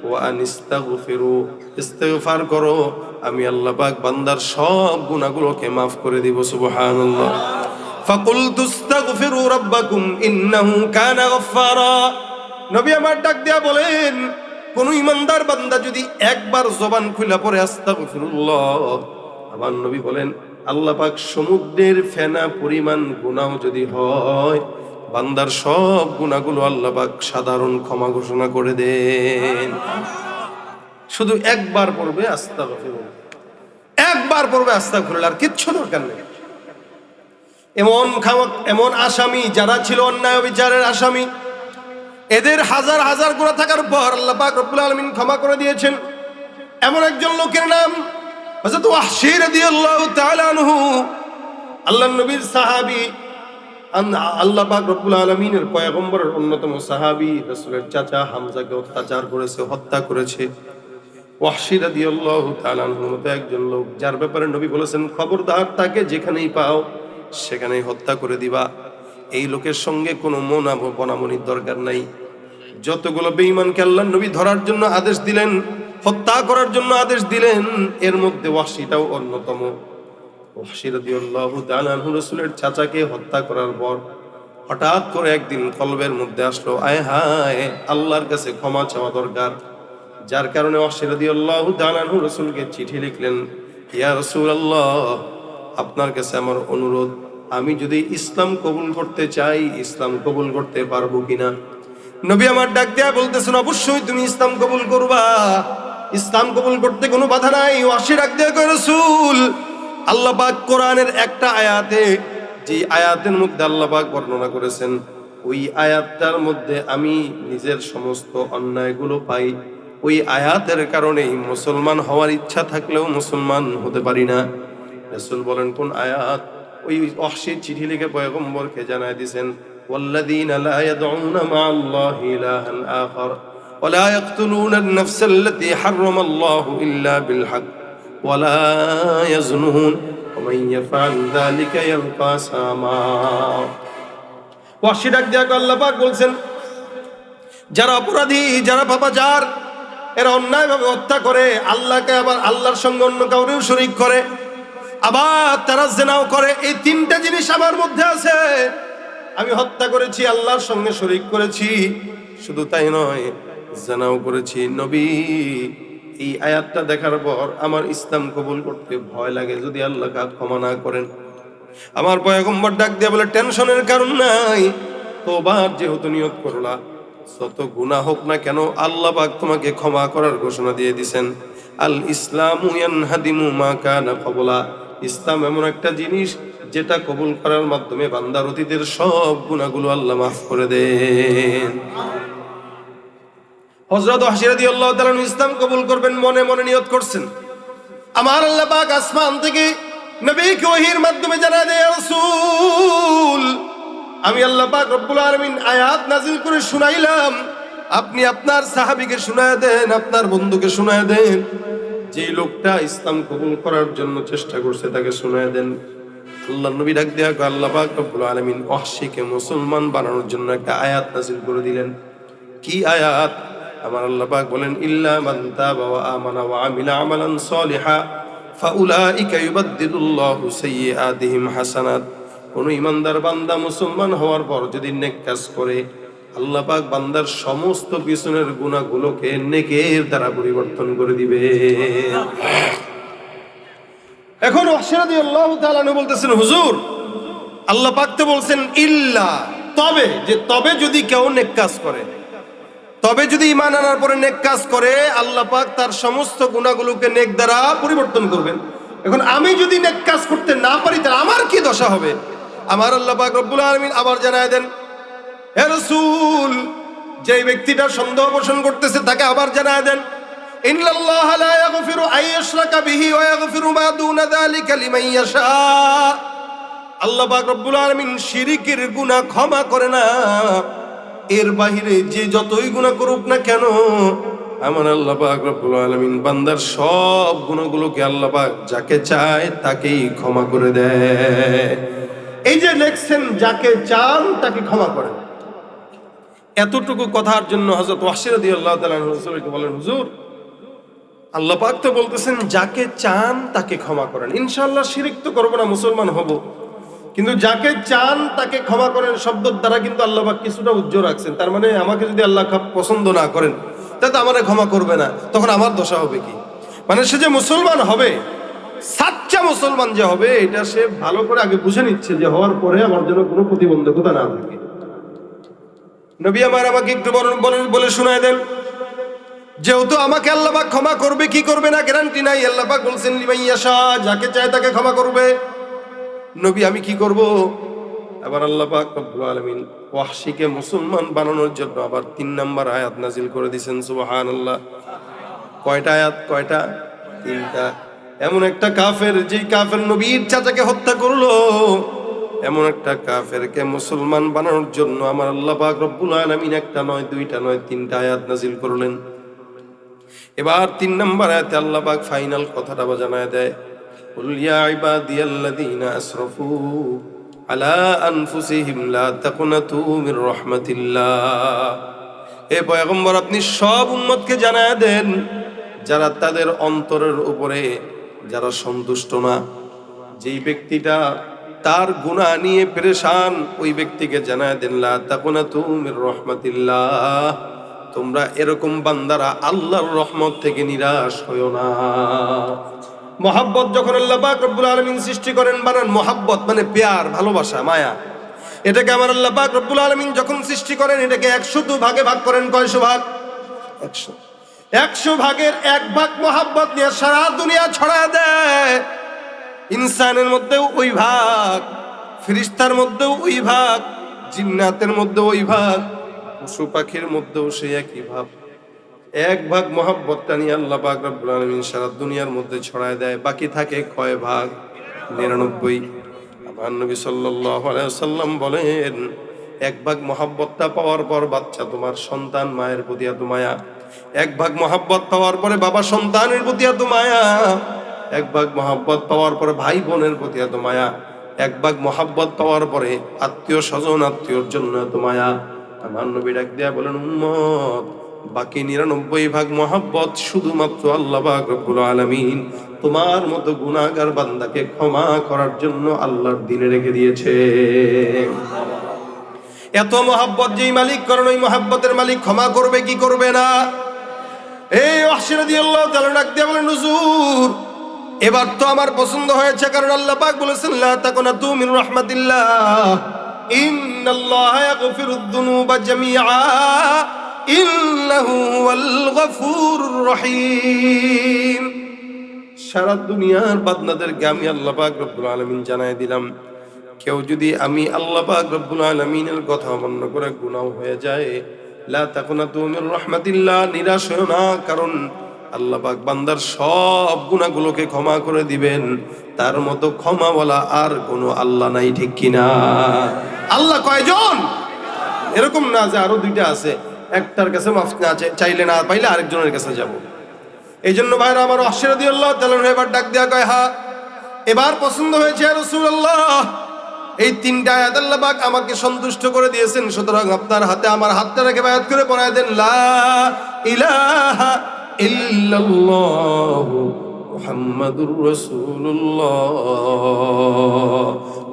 ওয়া আনিস্তাগফিরু, ইস্তিগফার করো, আমি আল্লাহ পাক বান্দার সব গুনাহগুলোকে মাফ করে দিব। সুবহানাল্লাহ। ফাকুলতু ইস্তাগফিরু রাব্বাকুম ইন্নাহু কানা গফফারা। নবী আমার ডাক দিয়া বলেন, কোন ইমানদার বান্দা যদি একবার জবান খুলে পড়ে আস্তাগফিরুল্লাহ, আমার নবী বলেন আল্লাহ পাক সমুদ্রের ফেনা পরিমাণ গুনাহ যদি হয়, বান্দার সব গুনাহগুলো আল্লাহ পাক সাধারণ ক্ষমা ঘোষণা করে দেন। শুধু একবার পড়বে আস্তাগফিরুল্লাহ, একবার পড়বে আস্তাগফিরুল্লাহ, আর কিচ্ছু দরকার নেই। এমন আসামি যারা ছিল অন্যায় বিচারের আসামি, এদের হাজার হাজার গুনাহ থাকার পর আল্লাহ পাক রব্বুল আলামিন ক্ষমা করে দিয়েছেন। এমন একজন লোকের নাম হযরত ওয়াহশী রাদিয়াল্লাহু তাআলা আনহু, আল্লাহর নবীর সাহাবী, আল্লাহ পাক রব্বুল আলামিনের পয়গম্বরের অন্যতম সাহাবী, রাসূলের চাচা হামজাকে অত্যাচার করেছে, হত্যা করেছে। ওয়াহশী রাদিয়াল্লাহু তাআলা আনহুর মতো একজন লোক, যার ব্যাপারে নবী বলেছেন, খবরদার তাকে যেখানেই পাও সেখানেই হত্যা করে দিবা। এই লোকের সঙ্গে কোনো বনামনির দরকার নাই। যতগুলো বেঈমানকে আল্লাহর নবী ধরার জন্য আদেশ দিলেন, হত্যা করার জন্য আদেশ দিলেন, এর মধ্যে ওয়াহশীটাও অন্যতম। ওয়াহশী রাদিয়াল্লাহু তাআলা আনহু রাসূলের চাচাকে হত্যা করার পর হঠাৎ করে একদিন কলবের মধ্যে আসলো, আয় হায়, আল্লাহর কাছে ক্ষমা চাওয়া দরকার। যার কারণে ওয়াহশী রাদিয়াল্লাহু তাআলা আনহু রাসূলকে চিঠি লিখলেন, ইয়া রাসূলুল্লাহ, আপনার কাছে আমার অনুরোধ, আমি যদি ইসলাম কবুল করতে চাই, ইসলাম কবুল করতে পারবো কিনা? নবী আমার ডাক দেয়া বলতেছেন, অবশ্যই তুমি ইসলাম কবুল করবা, ইসলাম কবুল করতে কোনো বাধা নাই। ওয়াহশী ডাক দেয়া কয়, রাসূল, আল্লাহ পাক কোরআনের একটা আয়াতে, যে আয়াতের মধ্যে আল্লাহ পাক বর্ণনা করেছেন, ওই আয়াতটার মধ্যে আমি নিজের সমস্ত অন্যায়গুলো পাই। ওই আয়াতের কারণেই মুসলমান হওয়ার ইচ্ছা থাকলেও মুসলমান হতে পারি না। রাসূল বলেন, কোন আয়াত? ওই ওয়াহশী চিঠি লিখে পয়গম্বরকে জানায় দিয়েছেন, ওয়াল্লাযীনা লা ইয়াদউনা মা'আল্লাহি ইলাহান আখার ওয়া লা ইয়াকতুলুনা আন-নাফসা আল্লাতী হারামাল্লাহু ইল্লা বিল হক ওয়া লা ইয়াজনুন ওয়া মান ইয়াফআল যালিকা ইয়ালকা সামা। ওয়াহশী ডাক দিয়া আল্লাহ পাক বলছেন, যারা অপরাধী, যারা পাপাচার, এরা অন্যায়ভাবে হত্যা করে, আল্লাহকে আবার আল্লাহর সঙ্গে অন্য কাউরেও শরীক করে, আবার তারা জিনাও করে। এই তিনটা জিনিস আমার মধ্যে আছে। আমি হত্যা করেছি, আল্লাহর সঙ্গে শরীক করেছি, শুধু তাই নয়, জিনাও করেছি। নবী, এই আয়াতটা দেখার পর আমার ইসলাম কবুল করতে ভয় লাগে যদি আল্লাহ ক্ষমা না করেন। আমার পয়গম্বর ডাক দিয়ে বলে, টেনশনের কারণ নাই, তোবার যেহেতু নিয়ত করলা, যত গুনাহ হোক না কেন আল্লাহ পাক তোমাকে ক্ষমা করার ঘোষণা দিয়ে দিয়েছেন। আল ইসলামু ইয়ানহাদিমু মা কানা ক্বাবলা। ইসলাম এমন একটা জিনিস যেটা কবুল করার মাধ্যমে বান্দার অতীতের সব গুনাহগুলো আল্লাহ মাফ করে দেন। হযরত ওয়াহশী রাদিয়াল্লাহু তাআলা ইসলাম কবুল করবেন, মনে মনে নিয়ত করছেন। আমার আল্লাহ পাক আসমান থেকে নবীকে ওহীর মাধ্যমে জানায় দেয়, রাসূল, আমি আল্লাহ পাক রব্বুল আলামিন আয়াত নাযিল করে শুনাইলাম, আপনি আপনার সাহাবীকে শুনায় দেন, আপনার বন্ধুকে শুনায় দেন, যে লোকটা ইসলাম কবুল করার জন্য চেষ্টা করছে তাকে শুনায় দেন। আল্লাহ নবী ডাক দেয়া, আল্লাহ পাক রব্বুল আলামিন ওয়াহশীকে মুসলমান বানানোর জন্য একটা আয়াত নাযিল করে দিলেন। কি আয়াত? আমার আল্লাহ পাক বলেন, ইল্লা মান তাবা ওয়া আমানা ওয়া আমিলা আমালান সালিহা ফাউলাইকা ইউবাদদিলুল্লাহু সাইয়্যাতিহিম হাসানাত। কোন ইমানদার বান্দা মুসলমান হওয়ার পর যদি নেক কাজ করে, আল্লাহ পাক বান্দার সমস্ত পিছনের গুনাহগুলোকে নেকের দ্বারা পরিবর্তন করে দিবে। এখন ওয়াহশী রাদিয়াল্লাহু তাআলা বলতেছেন, হুজুর, আল্লাহ পাক তো বলছেন ইল্লা, তবে, যে তবে যদি কেউ নেক কাজ করে, তবে যদি ঈমান আনার পরে নেক কাজ করে আল্লাহ পাক তার সমস্ত গুনাহগুলোকে নেক দ্বারা পরিবর্তন করবেন। এখন আমি যদি নেক কাজ করতে না পারি তাহলে আমার কি দশা হবে? আমার আল্লাহ পাক রব্বুল আলামিন আবার জানায় দেন, হে রাসূল, যে ব্যক্তিটা সন্দেহ পোষণ করতেছে তাকে আবার জানায় দেন, ইন্নাল্লাহা লা ইয়াগফিরু আইয়ুশরাকা বিহি ওয়া ইয়াগফিরু মা দুনা যালিকা লিমান ইয়াশা। আল্লাহ পাক রব্বুল আলামিন শিরকের গুনাহ ক্ষমা করে না, এর বাহিরে যে যতই গুনাহ করুক না কেন আমার আল্লাহ পাক রব্বুল আলামিন বান্দার সব গুনাহগুলোকে আল্লাহ পাক যাকে চায় তাকেই ক্ষমা করে দেয়। এই যে লেখছেন যাকে চান তাকে ক্ষমা করেন, এতটুকু কথার জন্য হযরত ওয়াহশী রাদিয়াল্লাহু তাআলা রাসূলকে বলেন, হুজুর আল্লাহ পাক তো বলতেছেন যাকে চান তাকে ক্ষমা করেন, ইনশাআল্লাহ শিরক তো করব না, মুসলমান হব, কিন্তু যাকে চান তাকে ক্ষমা করেন শব্দের দ্বারা কিন্তু আল্লাহ পাক কিছুটা উজ্জ্বল রাখছেন। তার মানে আমাকে যদি আল্লাহ পছন্দ না করেন তাহলে আমারে ক্ষমা করবে না, তখন আমার দশা হবে কি? মানে সে যে মুসলমান হবে, সাচ্চা মুসলমান যে হবে, এটা সে ভালো করে আগে বুঝে নিচ্ছে যে হওয়ার পরে আমার জন্য কোনো প্রতিবন্ধকতা না থাকে। নবী আমার আমাকে একটু বলে শোনায় দেন, যেহেতু আমাকে আল্লাহ পাক ক্ষমা করবে কি করবে না গ্যারান্টি নাই। আল্লাহ পাক বলছেন লিমান ইয়াশা, যাকে চায় তাকে ক্ষমা করবে। নবী আমি কি করব? আবার আল্লাহ পাক রব্বুল আলামিন ওয়াহশীকে মুসলমান বানানোর জন্য আবার 3 নাম্বার আয়াত নাজিল করে দিয়েছেন। সুবহানাল্লাহ। কয়টা আয়াত? কয়টা? 3টা। এমন একটা কাফের, যেই কাফের নবীর চাচাকে হত্যা করলো, এমন একটা কাফেরকে মুসলমান বানানোর জন্য আমার আল্লাহ পাক রব্বুল আলামিন একটা নয়, 2টা নয়, 3টা আয়াত নাজিল করলেন। এবার 3 নাম্বার আয়াতে আল্লাহ পাক ফাইনাল কথাটা জানায় দেয়, কুল ইয়া ইবাদিয়াল্লাযীনা আসরাফু আলা আনফুসিহিম লা তাকুনাতু মির রাহমাতিল্লাহ। হে পয়গম্বর, আপনি সব উম্মতকে জানায় দেন যারা তাদের অন্তরের উপরে যারা সন্তুষ্ট না, যেই ব্যক্তিটা তার গুনাহ নিয়ে পেরেশান, ওই ব্যক্তিকে জানায় দেন লা তাকুনাতু মির রাহমাতিল্লাহ, তোমরা এরকম বান্দারা আল্লাহর রহমত থেকে নিরাশ হয়ো না। মহাব্বত যখন আল্লাহ পাক রব্বুল আলামিন সৃষ্টি করেন, বানান মহাব্বত মানে প্যার, ভালোবাসা, মায়া। এটাকে আমার আল্লাহ পাক রব্বুল আলামিন যখন সৃষ্টি করেন, এটাকে 100 ভাগে ভাগ করেন। কয়শো ভাগ? 100। 100 ভাগের 1 ভাগ মহাব্বত নিয়ে সারা দুনিয়া ছড়ায় দেয়। ইনসানের মধ্যেও ওই ভাগ, ফেরেশতার মধ্যেও ওই ভাগ, জিন্নাতের মধ্যেও ওই ভাগ, পশু পাখির মধ্যেও সেই একই ভাব। 1 ভাগ মহাব্বতটা নিয়ে আল্লাহ পাক রব্বুল আলামিন সারা দুনিয়ার মধ্যে ছড়ায় দেয়। বাকি থাকে কয় ভাগ? 99। আমার নবী সাল্লাল্লাহু আলাইহি ওয়াসাল্লাম বলেন, 1 ভাগ মহাব্বতটা পাওয়ার পর বাচ্চা তোমার সন্তান মায়ের প্রতি এত মায়া, 1 ভাগ মহাব্বত পাওয়ার পরে বাবা সন্তানের প্রতি এত মায়া, 1 ভাগ মহাব্বত পাওয়ার পরে ভাই বোনের প্রতি এত মায়া, 1 ভাগ মহাব্বত পাওয়ার পরে আত্মীয় স্বজন আত্মীয়র জন্য এত মায়া। আমার নবী ডাক দিয়া বলেন, উম্মত, বাকি 99 ভাগ মহাব্বত শুধুমাত্র আল্লাহ পাক রব্বুল আলামিন তোমার মতো গুনাহগার বান্দাকে ক্ষমা করার জন্য আল্লাহর দিনে রেখে দিয়েছে। এত মহাব্বত যেই মালিক করেন, ওই মহাব্বতের মালিক ক্ষমা করবে কি করবে না? এই ওয়াহশী রাদিয়াল্লাহু তাআলা ডাক দিয়া বলেন, হুজুর এবার তো আমার পছন্দ হয়েছে, কারণ আল্লাহ পাক বলেছেন লা তাকুনাতু মির রাহমাতিল্লাহ, ইন্নাল্লাহা ইয়াগফিরুদ যুনুবা জামিআ ইন্নাহু হুয়াল গফুরুর রহিম। সারা দুনিয়ার বান্দাদেরকে আমি আল্লাহ পাক রব্বুল আলামিন জানায় দিলাম, কেউ যদি আমি আল্লাহ পাক রব্বুল আলামিনের কথা অমান্য করে গুনাহ হয়ে যায়, লা তাকুনাতু মির রাহমাতিল্লাহ, নিরাশ হয়ো না, কারণ আল্লাহ পাক বান্দার সব গুনাহগুলোকে ক্ষমা করে দিবেন। তার মতো ক্ষমাওয়ালা আর কোনো আল্লাহ নাই, ঠিক কিনা? আল্লাহ কয়জন? এরকম না যে আরো 2টা আছে, একটার কাছে মাফ না চাইলে না পাইলে আরেকজনের কাছে যাব। এই জন্য ভাইরা আমার, ওয়াহশী রাদিয়াল্লাহু তাআলা এবার ডাক দেয়া কয়, হ্যাঁ এবার পছন্দ হয়েছে রাসূলুল্লাহ, এই 3টা আয়াত আল্লাহ পাক আমাকে সন্তুষ্ট করে দিয়েছেন, সুতরাং আপনার হাতে আমার হাতটা রেখে বায়াত করে পড়ায় দেন, লা ইলাহা ইল্লাল্লাহ মুহাম্মাদুর রাসূলুল্লাহ।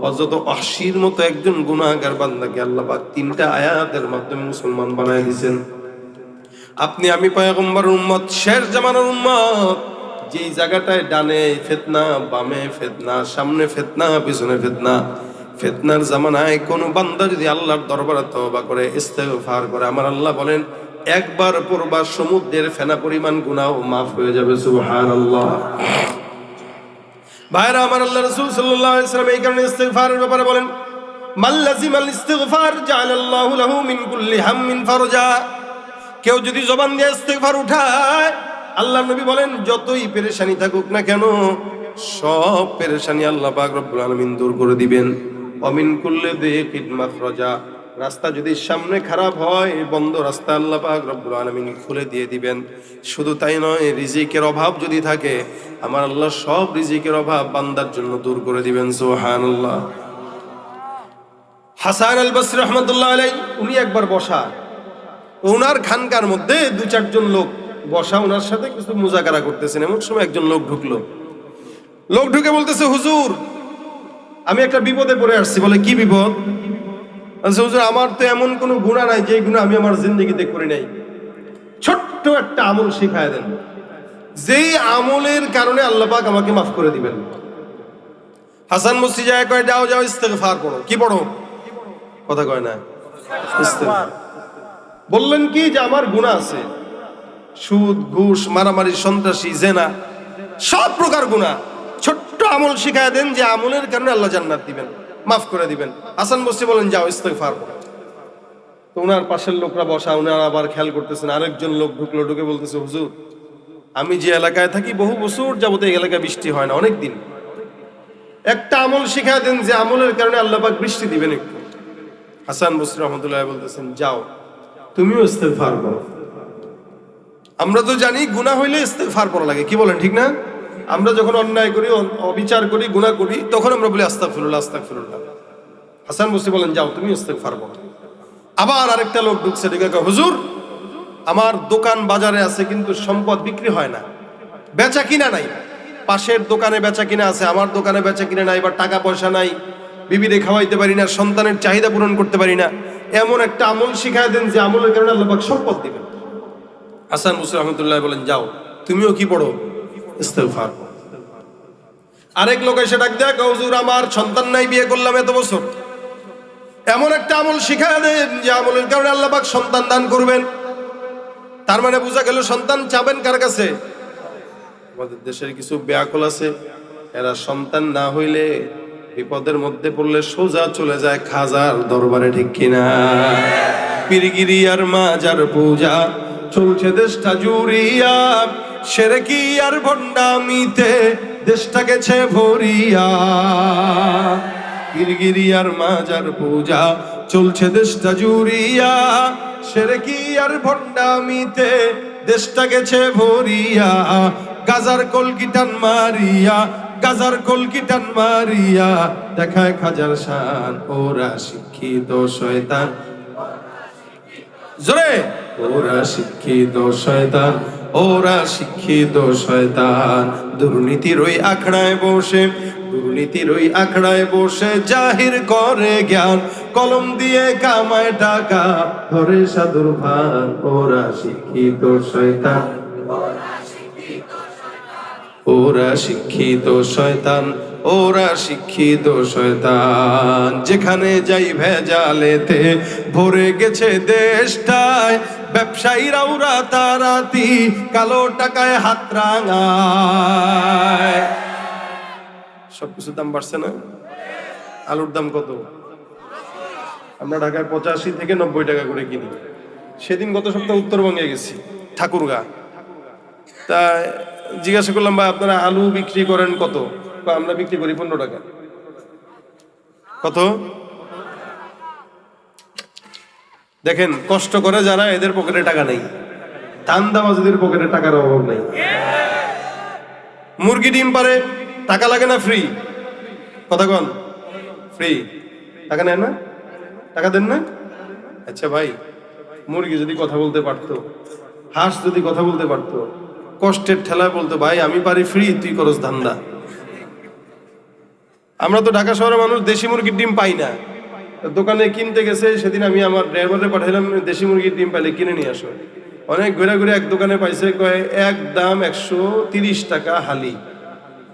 হযরত ওয়াহশীর মতো একজন গুনাহগার বান্দাকে আল্লাহ পাক 3টা আয়াতের মাধ্যমে মুসলমান বানায় দিয়েছেন। আপনি আমি পয়গম্বরের উম্মত, শেষ জামানার উম্মত, যেই জায়গাটায় ডানে ফিতনা, বামে ফিতনা, সামনে ফিতনা, পিছনে ফিতনা, ফিতনার জামানায় কোন বান্দা যদি আল্লাহর দরবারে তওবা করে, ইস্তেগফার করে, আমার আল্লাহ বলেন একবার পড়বা সমুদ্রের ফেনা পরিমাণ গুনাহ মাফ হয়ে যাবে। সুবহানাল্লাহ। ভাইরা আমার, আল্লাহ রাসূল সাল্লাল্লাহু আলাইহি ওয়াসাল্লাম এই কারণে ইস্তিগফারের ব্যাপারে বলেন, মান লাযিমাল ইস্তিগফার জাআলাল্লাহু লাহু মিন কুল্লি হাম্মিন ফারজা। কেউ যদি জবান দিয়ে ইস্তিগফার উঠায়, আল্লাহর নবী বলেন যতই পেরেশানি থাকুক না কেন সব পেরেশানি আল্লাহ পাক রব্বুল আলামিন দূর করে দিবেন। ওয়া মিন কুল্লি যিকিন মাখরাজা। রাস্তা যদি সামনে খারাপ হয়, বন্ধ রাস্তা আল্লাহ পাক রব্বুল আলামিন খুলে দিয়ে দিবেন। শুধু তাই নয়, রিজিকের অভাব যদি থাকে, আমার আল্লাহ সব রিজিকের অভাব বান্দার জন্য দূর করে দিবেন। সুবহানাল্লাহ। হাসান আল বসরি রাহমাতুল্লাহ আলাইহি, উনি একবার বসা, ওনার খানকার মধ্যে দু চারজন লোক বসা, ওনার সাথে কিছু মুজাকারা করতেছেন। এমন সময় একজন লোক ঢুকলো। লোক ঢুকে বলতেছে, হুজুর আমি একটা বিপদে পড়ে আসছি। বলে, কি বিপদ? হুজুর আমার তো এমন কোনো গুনাহ নাই যে গুনাহ আমি আমার জিন্দেগিতে করি নাই। ছোট্ট একটা আমল শিখায় দেন, যেই আমলের কারণে আল্লাহ পাক আমাকে মাফ করে দিবেন। হাসান বসরি যায় কয়, যাও যাও ইস্তিগফার পড়ো। কি পড়ো? কথা কয় না, ইস্তিগফার। বললেন কি যে আমার গুনাহ আছে, সুদ, ঘুষ, মারামারি, সন্ত্রাসী, জেনা, সব প্রকার গুনাহ। ছোট্ট আমল শিখায় দেন যে আমলের কারণে আল্লাহ জান্নাত দিবেন, মাফ করে দিবেন। হাসান বসরি বলেন, যাও ইস্তিগফার পড়ো। তো ওনার পাশের লোকরা বসা, ওনারা আবার খেয়াল করতেছেন। আরেকজন লোক ঢুকলো, ঢুকে বলতেছে, হুজুর আমি যে এলাকায় থাকি বহু বছর যাবত এই এলাকায় বৃষ্টি হয় না, অনেক দিন। একটা আমল শিখায় দেন যে আমলের কারণে আল্লাহ পাক বৃষ্টি দিবেন একটু। হাসান বসরি রাহমাতুল্লাহ বলতেছেন, যাও তুমিও ইস্তিগফার করো। আমরা তো জানি গুনাহ হইলে ইস্তিগফার করা লাগে, কি বলেন ঠিক না? আমরা যখন অন্যায় করি, অবিচার করি, গুনাহ করি, তখন আমরা বলি আস্তাগফিরুল্লাহ আস্তাগফিরুল্লাহ। হাসান বসরি বলেন, যাও তুমি ইস্তিগফার করো। আবার আরেকটা লোক ঢুকছে, ঢুকে কয়, হুজুর আমার দোকান বাজারে আছে কিন্তু সম্পদ বিক্রি হয় না, বেচা কিনা নাই। পাশের দোকানে বেচা কিনা আছে, আমার দোকানে বেচা কিনা নাই, বা টাকা পয়সা নাই, বিবিরে খাওয়াইতে পারি না, সন্তানের চাহিদা পূরণ করতে পারি না। এমন একটা আমল শিখায় দেন যে আমলের কারণে আল্লাহ পাক সম্পদ দিবেন। হাসান বসরি রাহমাতুল্লাহ বলেন, যাও তুমিও কি পড়ো? ইস্তিগফার। আরেক লোক এসে ডাক দেয়, হুজুর আমার সন্তান নাই, বিয়ে করলাম এত বছর। এমন একটা আমল শিখায় দেন যে আমলের কারণে আল্লাহ পাক সন্তান দান করবেন। তার মানে বোঝা গেল সন্তান চাবেন কার কাছে? আমাদের দেশের কিছু ব্যাকুল আছে, এরা সন্তান না হইলে বিপদের মধ্যে পড়লে সোজা চলে যায় খাজার দরবারে, ঠিক কিনা? পীরগিরি আর মাজার পূজা চলছে দেশটা জুড়িয়া, শিরকি আর ভণ্ডামিতে দেশটা গেছে ভরিয়া। পীরগিরি আর মাজার পূজা চলছে দেশটা জুড়িয়া, শিরকি আর ভণ্ডামিতে দেশটা গেছে ভরিয়া। গাজার কলকিটান মারিয়া, গাজার কলকিটান মারিয়া দেখায় খাজার শান, ওরা শিক্ষিত শয়তান। জোরে, ওরা শিক্ষিত শয়তান, ওরা শিক্ষিত শয়তান। দুর্নীতির ওই আখড়ায় বসে, দুর্নীতির ওই আখড়ায় বসে জাহির করে জ্ঞান, কলম দিয়ে কামায় টাকা, ধরে সাধুর ভান। ওরা শিক্ষিত শয়তান, ওরা শিক্ষিত শয়তান, ওরা শিক্ষিত শয়তান। যেখানে যাই ভেজালেতে ভরে গেছে দেশটায়, ব্যবসায়ীরাও রাতারাতি কালো টাকায় হাত রাঙায়। সবকিছুর দাম বাড়ছে না? আলুর দাম কত? আমরা ঢাকায় 85 থেকে 90 টাকা করে কিনি। সেদিন গত সপ্তাহে উত্তরবঙ্গে গেছি, ঠাকুরগা। তা জিজ্ঞাসা করলাম, ভাই আপনারা আলু বিক্রি করেন কত? আমরা বিক্রি করি 15 টাকা। কত? দেখেন, কষ্ট করে যারা, এদের পকেটে টাকা নেই। ধান্দাবাজদের পকেটে টাকার অভাব নেই। মুরগি ডিম পারে, টাকা লাগে না, ফ্রি। কথা কন, ফ্রি। টাকা নেন না? টাকা দেন না? আচ্ছা ভাই, মুরগি যদি কথা বলতে পারতো, হাঁস যদি কথা বলতে পারতো, কষ্টের ঠেলায় বলতো, ভাই আমি পারি ফ্রি, তুই করস ধান্দা। আমরা তো ঢাকা শহরের মানুষ দেশি মুরগির ডিম পাই না। দোকানে কিনতে গেছে, সেদিন আমি আমার ড্রাইভারে পাঠাইলাম, দেশি মুরগির ডিম পাইলে কিনে নিয়ে আসো। অনেক ঘুরে ঘুরে এক দোকানে পাইছে, কয় এক দাম 130 টাকা হালি।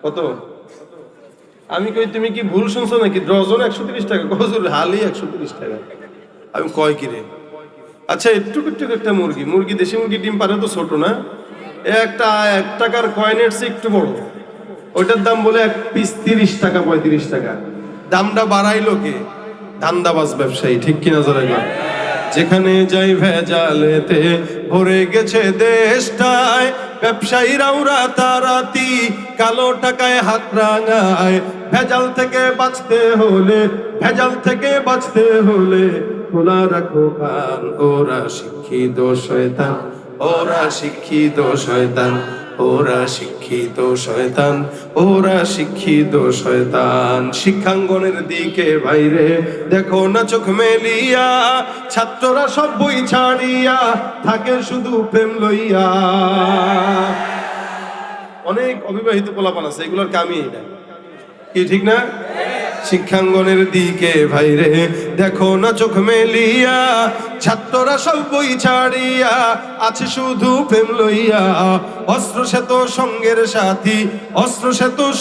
কত? আমি কই তুমি কি ভুল শুনছো নাকি? ডজন 130 টাকা? হুজুর হালি 130 টাকা। আমি কয় কি রে? আচ্ছা, একটু একটা মুরগি দেশি মুরগি ডিম পারে তো ছোট না, একটা 1 টাকার কয়েনের চেয়ে একটু বড়, ওইটার দাম বলে 1 পিস 30 টাকা 35 টাকা। দামটা বাড়াইলো কে? ধান্দাবাজ ব্যবসায়ী, ঠিক কিনা জোরে বল। যেখানে যাই ভেজালেতে ভরে গেছে দেশটায়, ব্যবসায়ীরা রাতারাতি কালো টাকায় হাত রাঙায়। ভেজাল থেকে বাঁচতে হলে খোলা রাখো কান। ওরা শিক্ষিত শয়তান, ওরা শিক্ষিত শয়তান, ওরা শিক্ষিত শয়তান, ওরা শিক্ষিত শয়তান। শিক্ষাঙ্গনের দিকে বাইরে দেখো না চোখ মেলিয়া, ছাত্ররা সব বই ছাড়িয়া থাকে শুধু প্রেম লইয়া। অনেক অবিবাহিত পোলাপান আছে, এগুলোর কামই এটা, কি ঠিক না? শিক্ষাঙ্গনের দিকে ভাইরে দেখো না চোখ মেলিয়া, ছাত্ররা সব বই ছাড়িয়া আছে শুধু প্রেম লইয়া। অস্ত্র সেত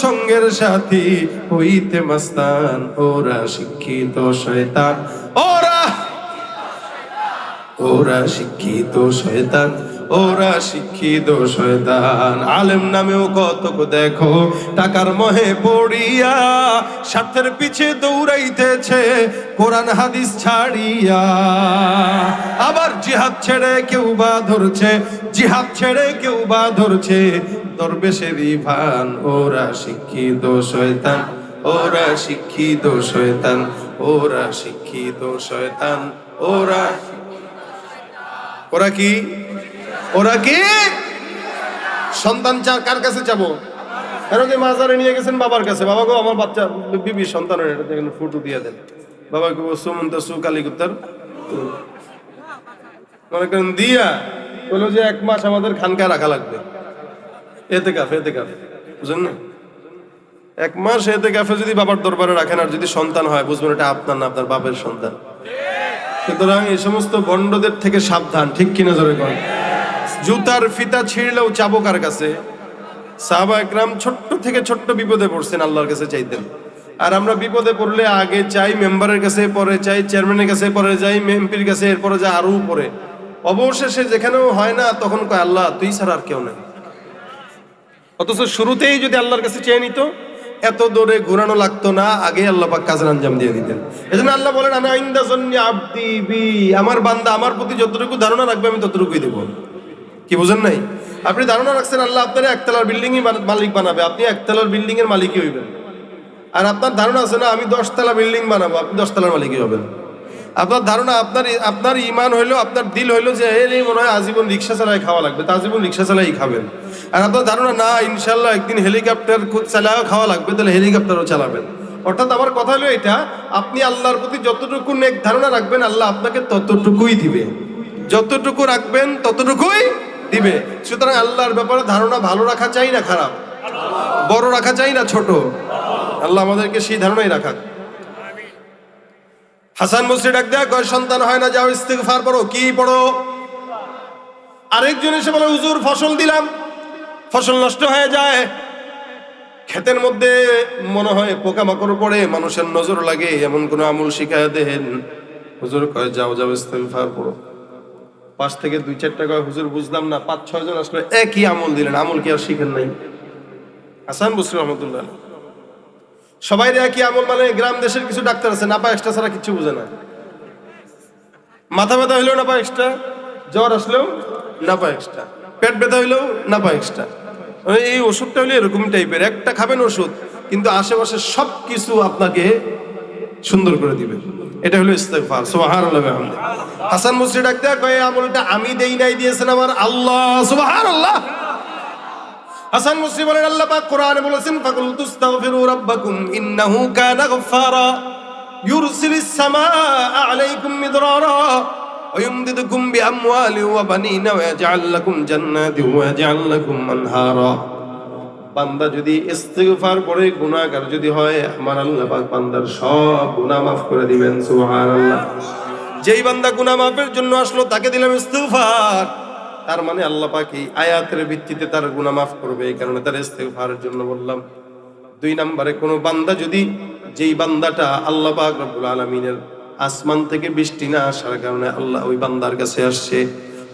সঙ্গের সাথী হইতে মাস্তান। ওরা শিক্ষিত শয়তান, ওরা শিক্ষিত শয়তান, ওরা শিক্ষিত শয়তান। আলেম নামেও কতক দেখো টাকার মোহে পড়িয়া, স্বার্থের পিছে দৌড়াইতেছে কোরআন হাদিস ছাড়িয়া। আবার জিহাদ ছেড়ে কেউ বা ধরছে দরবেশেরই ভান। ওরা শিক্ষিত শয়তান, ওরা শিক্ষিত শয়তান, ওরা শিক্ষিত শয়তান, ওরা কি সন্তান কার কাছে যাবো? যে মাজারে নিয়ে গেছেন বাবার কাছে, বাবা গো আমার বাচ্চা বিবি সন্তান ফুটু দিয়ে দেন। বাবা গো সুমন্ত সুকালি গুত্তার মনে করেন দিয়া বললো যে 1 মাস আমাদের খানকায় রাখা লাগবে, এতেকাফ বুঝলেন না? 1 মাস এতেকাফে যদি বাবার দরবারে রাখেন, আর যদি সন্তান হয় বুঝবেন এটা আপনার না, আপনার বাপের সন্তান। সুতরাং এই সমস্ত বন্ডদের থেকে সাবধান, ঠিক কিনা জোরে কোন? জুতার ফিতা ছিঁড়লেও চাবো কার কাছে? সাহাবা একরাম ছোট্ট থেকে ছোট্ট বিপদে পড়ছেন, আল্লাহর কাছে চাইতেন। আর আমরা বিপদে পড়লে আগে চাই মেম্বারের কাছে, পরে চাই চেয়ারম্যানের কাছে, পরে যাই এমপির কাছে, এরপরে যা আরো উপরে। অবশেষে যেখানেও হয় না তখন কয় আল্লাহ তুই ছাড়া আর কেউ নেই। অথচ শুরুতেই যদি আল্লাহর কাছে চেয়ে নিত, এত দূরে ঘোরানো লাগতো না, আগে আল্লাহ পাক কাজের আঞ্জাম দিয়ে দিতেন। এজন্য আল্লাহ বলেন আনা ইনদা যন্নি আবদি বি, আমার বান্দা আমার প্রতি যতটুকু ধারণা রাখবে আমি ততটুকুই দেব। কি বুঝেন নাই? আপনি ধারণা রাখছেন আল্লাহ আপনার 1 তলার বিল্ডিং এর মালিক বানাবে, আপনি 1 তলার বিল্ডিং এর মালিকই হইবেন। আর আপনার ধারণা আছে না আমি 10 তলা বিল্ডিং বানাবো, আপনি 10 তলার মালিকই হবেন। আপনার ধারণা, আপনার ইমান হইলো, আপনার দিল হইলো যে এই মনে হয় আজীবন রিক্সা চালাই খাওয়া লাগবে, তা আজীবন রিক্সা চালাই খাবেন। আর আপনার ধারণা না ইনশাল্লাহ একদিন হেলিকপ্টার চালাও খাওয়া লাগবে, তাহলে হেলিকপ্টারও চালাবেন। অর্থাৎ আমার কথা হলো এটা, আপনি আল্লাহর প্রতি যতটুকু নেক ধারণা রাখবেন আল্লাহ আপনাকে ততটুকুই দিবে, যতটুকু রাখবেন ততটুকুই দিবে। সুতরাং আল্লাহর ব্যাপারে ধারণা ভালো রাখা চাই না খারাপ, বড় রাখা চাই না ছোট, আল্লাহ আমাদেরকে সেই ধারণাই রাখা। হাসান বসরি ডাক দেয়া কয় সন্তান হয় না, যাও ইস্তিগফার পড়ো। কি পড়ো? আরেকজন এসে বলে হুজুর ফসল দিলাম, ফসল নষ্ট হয়ে যায়, ক্ষেতের মধ্যে মনে হয় পোকামাকড় পড়ে, মানুষের নজর লাগে, এমন কোন আমল শিখায় দেন। হুজুর কয় যাও ইস্তিগফার পড়ো। পাশ থেকে 2-4টা কয় হুজুর বুঝলাম না, 5-6 জন আসলে একই আমল দিলেন, আমল কি আর শিখেন নাই? হাসান বসরি রহমতুল্লাহ সবাই একই আমল, মানে গ্রাম দেশের কিছু ডাক্তার আছে নাপা এক্সট্রা ছাড়া কিছু বুঝে না। মাথা ব্যথা হইলেও নাপা এক্সট্রা, জ্বর আসলেও নাপা এক্সট্রা, পেট ব্যথা হইলেও নাপা এক্সট্রা। এই ওষুধটা হইলে এরকম টাইপের, একটা খাবেন ওষুধ কিন্তু আশেপাশে সব কিছু আপনাকে সুন্দর করে দিবে। এটা হলো ইস্তিগফার। সুবহানাল্লাহ ওয়া বিহামদিহি। হাসান বসরি ডাক দেয়া কয় আমলটা আমি দেই নাই, দিয়েছেন আমার আল্লাহ। সুবহানাল্লাহ। হাসান বসরি বলেন আল্লাহ পাক কোরআনে বলেছেন ফাকুল তুস্তাগফিরু রাব্বাকুম ইন্নাহু কানা গফফারা ইউরসিলিস সামাআ আলাইকুম মিদরারা ওয়া ইউমদিদুকুম বিআমওয়ালি ওয়া বানিনা ওয়া ইয়াজআল লাকুম জান্নাতি ওয়া ইয়াজআল লাকুম আনহারা। বান্দা যদি ইস্তিগফার করে, গুনাহগার যদি হয়, আমার আল্লাহ পাক বান্দার সব গুনাহ মাফ করে দিবেন। সুবহানাল্লাহ। যেই বান্দা গুনাহ মাফের জন্য আসলো তাকে দিলাম ইস্তিগফার, তার মানে আল্লাহ পাক এই আয়াতের ভিত্তিতে তার গুনাহ মাফ করবে, এই কারণে তার ইস্তিগফারের জন্য বললাম। 2 নম্বরে, কোন বান্দা যদি, যেই বান্দাটা আল্লাহ পাক রব্বুল আলামিনের আসমান থেকে বৃষ্টি না আসার কারণে আল্লাহ ওই বান্দার কাছে আসছে।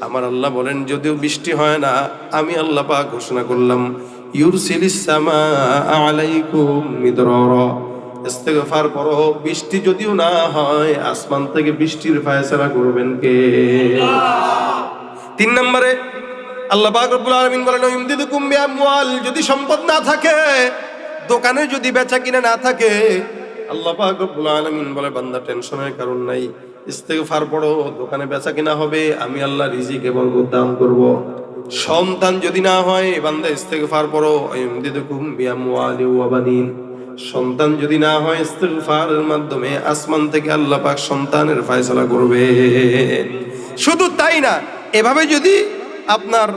আমার আল্লাহ বলেন যদিও বৃষ্টি হয় না, আমি আল্লাহ পাক ঘোষণা করলাম ইউরসিলিস সামা আলাইকুম মিদরারা, ইস্তিগফার করো, বৃষ্টি যদিও না হয় আসমান থেকে বৃষ্টির ফায়সালা করবেন কে? 3 নম্বরে আল্লাহ পাক রব্বুল আলামিন বলেন ইমদিদুকুম বিআমওয়াল, যদি সম্পদ না থাকে, দোকানে যদি বেচা কিনা না থাকে, আল্লাহ পাক রব্বুল আলামিন বলে বান্দা টেনশনের কারণ নাই, ইস্তিগফার পড়ো, দোকানে বেচা কিনা হবে, আমি আল্লাহ রিজিকে বরকত দান করব। সন্তান যদি না হয়, বান্দা ইস্তিগফার পড়ো ইমদিদুকুম বিআমওয়ালি ওয়া বানিন, সন্তান যদি না হয় ইস্তিগফারের মাধ্যমে আসমান থেকে আল্লাহ পাক সন্তানের ফয়সালা করবে। শুধু তাই না, এভাবে যদি আপনার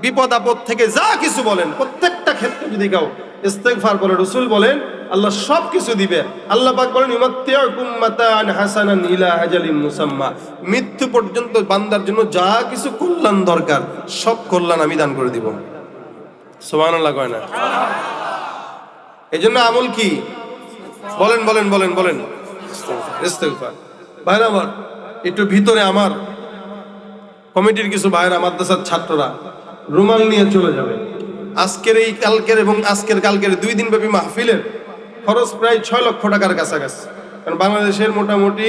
বিপদ আপদ থেকে যা কিছু বলেন প্রত্যেকটা ক্ষেত্রে যদি কেউ ইস্তিগফার করে, রাসূল বলেন আল্লাহ সব কিছু দিবে। আল্লাহ পাক বলেন ইউমাত্তিউকুম মাতাআন হাসানান ইলা আজালিন মুসাম্মা, মৃত্যু পর্যন্ত বান্দার জন্য যা কিছু কল্যাণ দরকার সব কল্যাণ আমি দান করে দিব। সুবহানাল্লাহ কয় না? এজন্য আমল কি? বলেন বলেন বলেন বলেন, ইস্তিগফার। ভাইরা আমার, একটু ভিতরে আমার কমিটির কিছু ভাইরা মাদ্রাসার ছাত্ররা রুমাল নিয়ে চলে যাবে। আজকের এই কালকের এবং আজকের কালকের 2 দিন ব্যাপী মাহফিলের খরচ প্রায় 6 লক্ষ টাকার কাছাকাছি। কারণ বাংলাদেশের মোটামুটি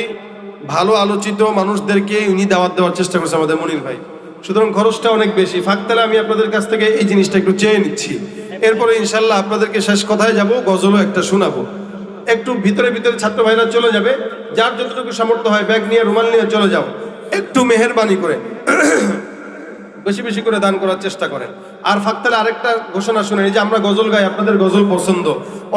ভালো আলোচিত মানুষদেরকে উনি দাওয়াত দেওয়ার চেষ্টা করছে আমাদের মনির ভাই, সুতরাং খরচটা অনেক বেশি। ফাঁকতালে আমি আপনাদের কাছ থেকে এই জিনিসটা একটু চেয়ে নিচ্ছি, এরপরে ইনশাল্লাহ আপনাদেরকে শেষ কথায় যাব, গজলও একটা শোনাবো। একটু ভিতরে ভিতরে ছাত্র ভাইরা চলে যাবে, যার যতটুকু সামর্থ্য হয় ব্যাগ নিয়ে রুমাল নিয়ে চলে যাও। একটু মেহেরবানি করে বেশি বেশি করে দান করার চেষ্টা করেন। আর ফাঁকতালে আরেকটা ঘোষণা শুনেন, এই যে আমরা গজল গাই, আপনাদের গজল পছন্দ,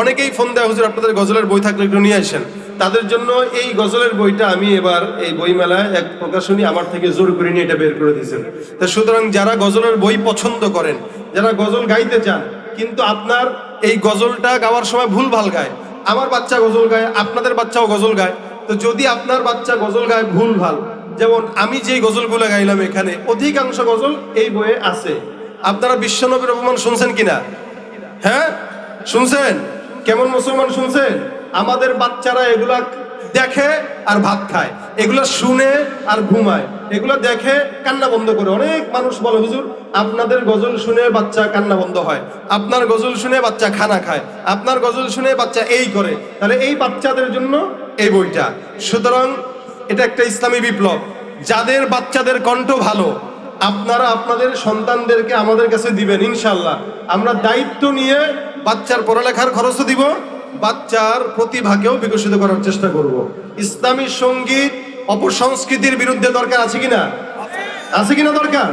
অনেকেই ফোন দেয় হুজুর আপনাদের গজলের বই থাকলে একটু নিয়ে আসেন। তাদের জন্য এই গজলের বইটা আমি এবার এই বই মেলায় এক প্রকাশনী আমার থেকে জোর করে নিয়ে এটা বের করে দিয়েছেন। তা সুতরাং যারা গজলের বই পছন্দ করেন, যারা গজল গাইতে চান কিন্তু আপনার এই গজলটা গাওয়ার সময় ভুল ভাল গায়, আমার বাচ্চা গজল গায়, আপনাদের বাচ্চাও গজল গায়, তো যদি আপনার বাচ্চা গজল গায় ভুল ভাল, যেমন আমি যে গজলগুলো গাইলাম এখানে অধিকাংশ গজল এই বইয়ে আছে। আপনারা বিশ্বনবীর অপমান শুনছেন কিনা? হ্যাঁ শুনছেন? কেমন মুসলমান শুনছেন? আমাদের বাচ্চারা এগুলা দেখে আর ভাত খায়, এগুলা শুনে আর ঘুমায়, এগুলা দেখে কান্না বন্ধ করে। অনেক মানুষ বলে হুজুর আপনাদের গজল শুনে বাচ্চা কান্না বন্ধ হয়, আপনার গজল শুনে বাচ্চা খানা খায়, আপনার গজল শুনে বাচ্চা এই করে। তাহলে এই বাচ্চাদের জন্য এই বইটা। সুতরাং এটা একটা ইসলামী বিপ্লব। যাদের বাচ্চাদের কণ্ঠ ভালো, আপনারা আপনাদের সন্তানদেরকে আমাদের কাছে দিবেন ইনশাআল্লাহ। আমরা দায়িত্ব নিয়ে বাচ্চার পড়ালেখার খরচও দিব, বাচ্চার প্রতিভাকেও বিকশিত করার চেষ্টা করব। ইসলামী সঙ্গীত অপসংস্কৃতির বিরুদ্ধে দরকার আছে কিনা? আছে কিনা দরকার?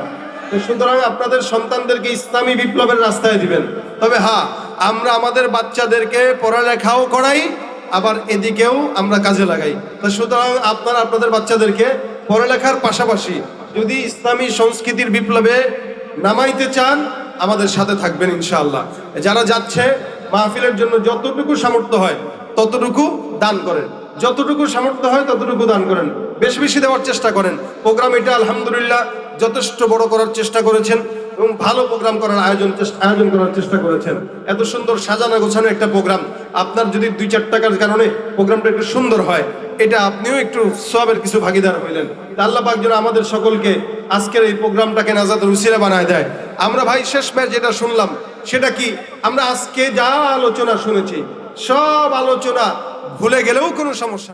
তো সুতরাং আপনাদের সন্তানদেরকে ইসলামী বিপ্লবের রাস্তায় দিবেন। তবে হ্যাঁ, আমরা আমাদের বাচ্চাদেরকে পড়ালেখাও করাই, আবার এদিকেও আমরা কাজে লাগাই। তো সুতরাং আপনারা আপনাদের বাচ্চাদেরকে পড়ালেখার পাশাপাশি যদি ইসলামী সংস্কৃতির বিপ্লবে নামাইতে চান আমাদের সাথে থাকবেন ইনশাআল্লাহ। যারা যাচ্ছে মাহফিলের জন্য যতটুকু সামর্থ্য হয় ততটুকু দান করেন, যতটুকু সামর্থ্য হয় ততটুকু দান করেন, বেশি বেশি দেওয়ার চেষ্টা করেন। প্রোগ্রাম এটা আলহামদুলিল্লাহ যথেষ্ট বড় করার চেষ্টা করেছেন এবং ভালো প্রোগ্রাম করার আয়োজন করার চেষ্টা করেছেন। এত সুন্দর সাজানো গোছানো একটা প্রোগ্রাম, আপনার যদি 2-4 টাকার কারণে প্রোগ্রামটা একটু সুন্দর হয়, এটা আপনিও একটু সওয়াবের কিছু ভাগিদার হইলেন। আল্লাহ পাক যেন আমাদের সকলকে আজকের এই প্রোগ্রামটাকে নাজাতের উসিলা বানায় দেয়। আমরা ভাই শেষমেশ যেটা শুনলাম সেটা কি, আমরা আজকে যা আলোচনা শুনেছি সব আলোচনা ভুলে গেলেও কোনো সমস্যা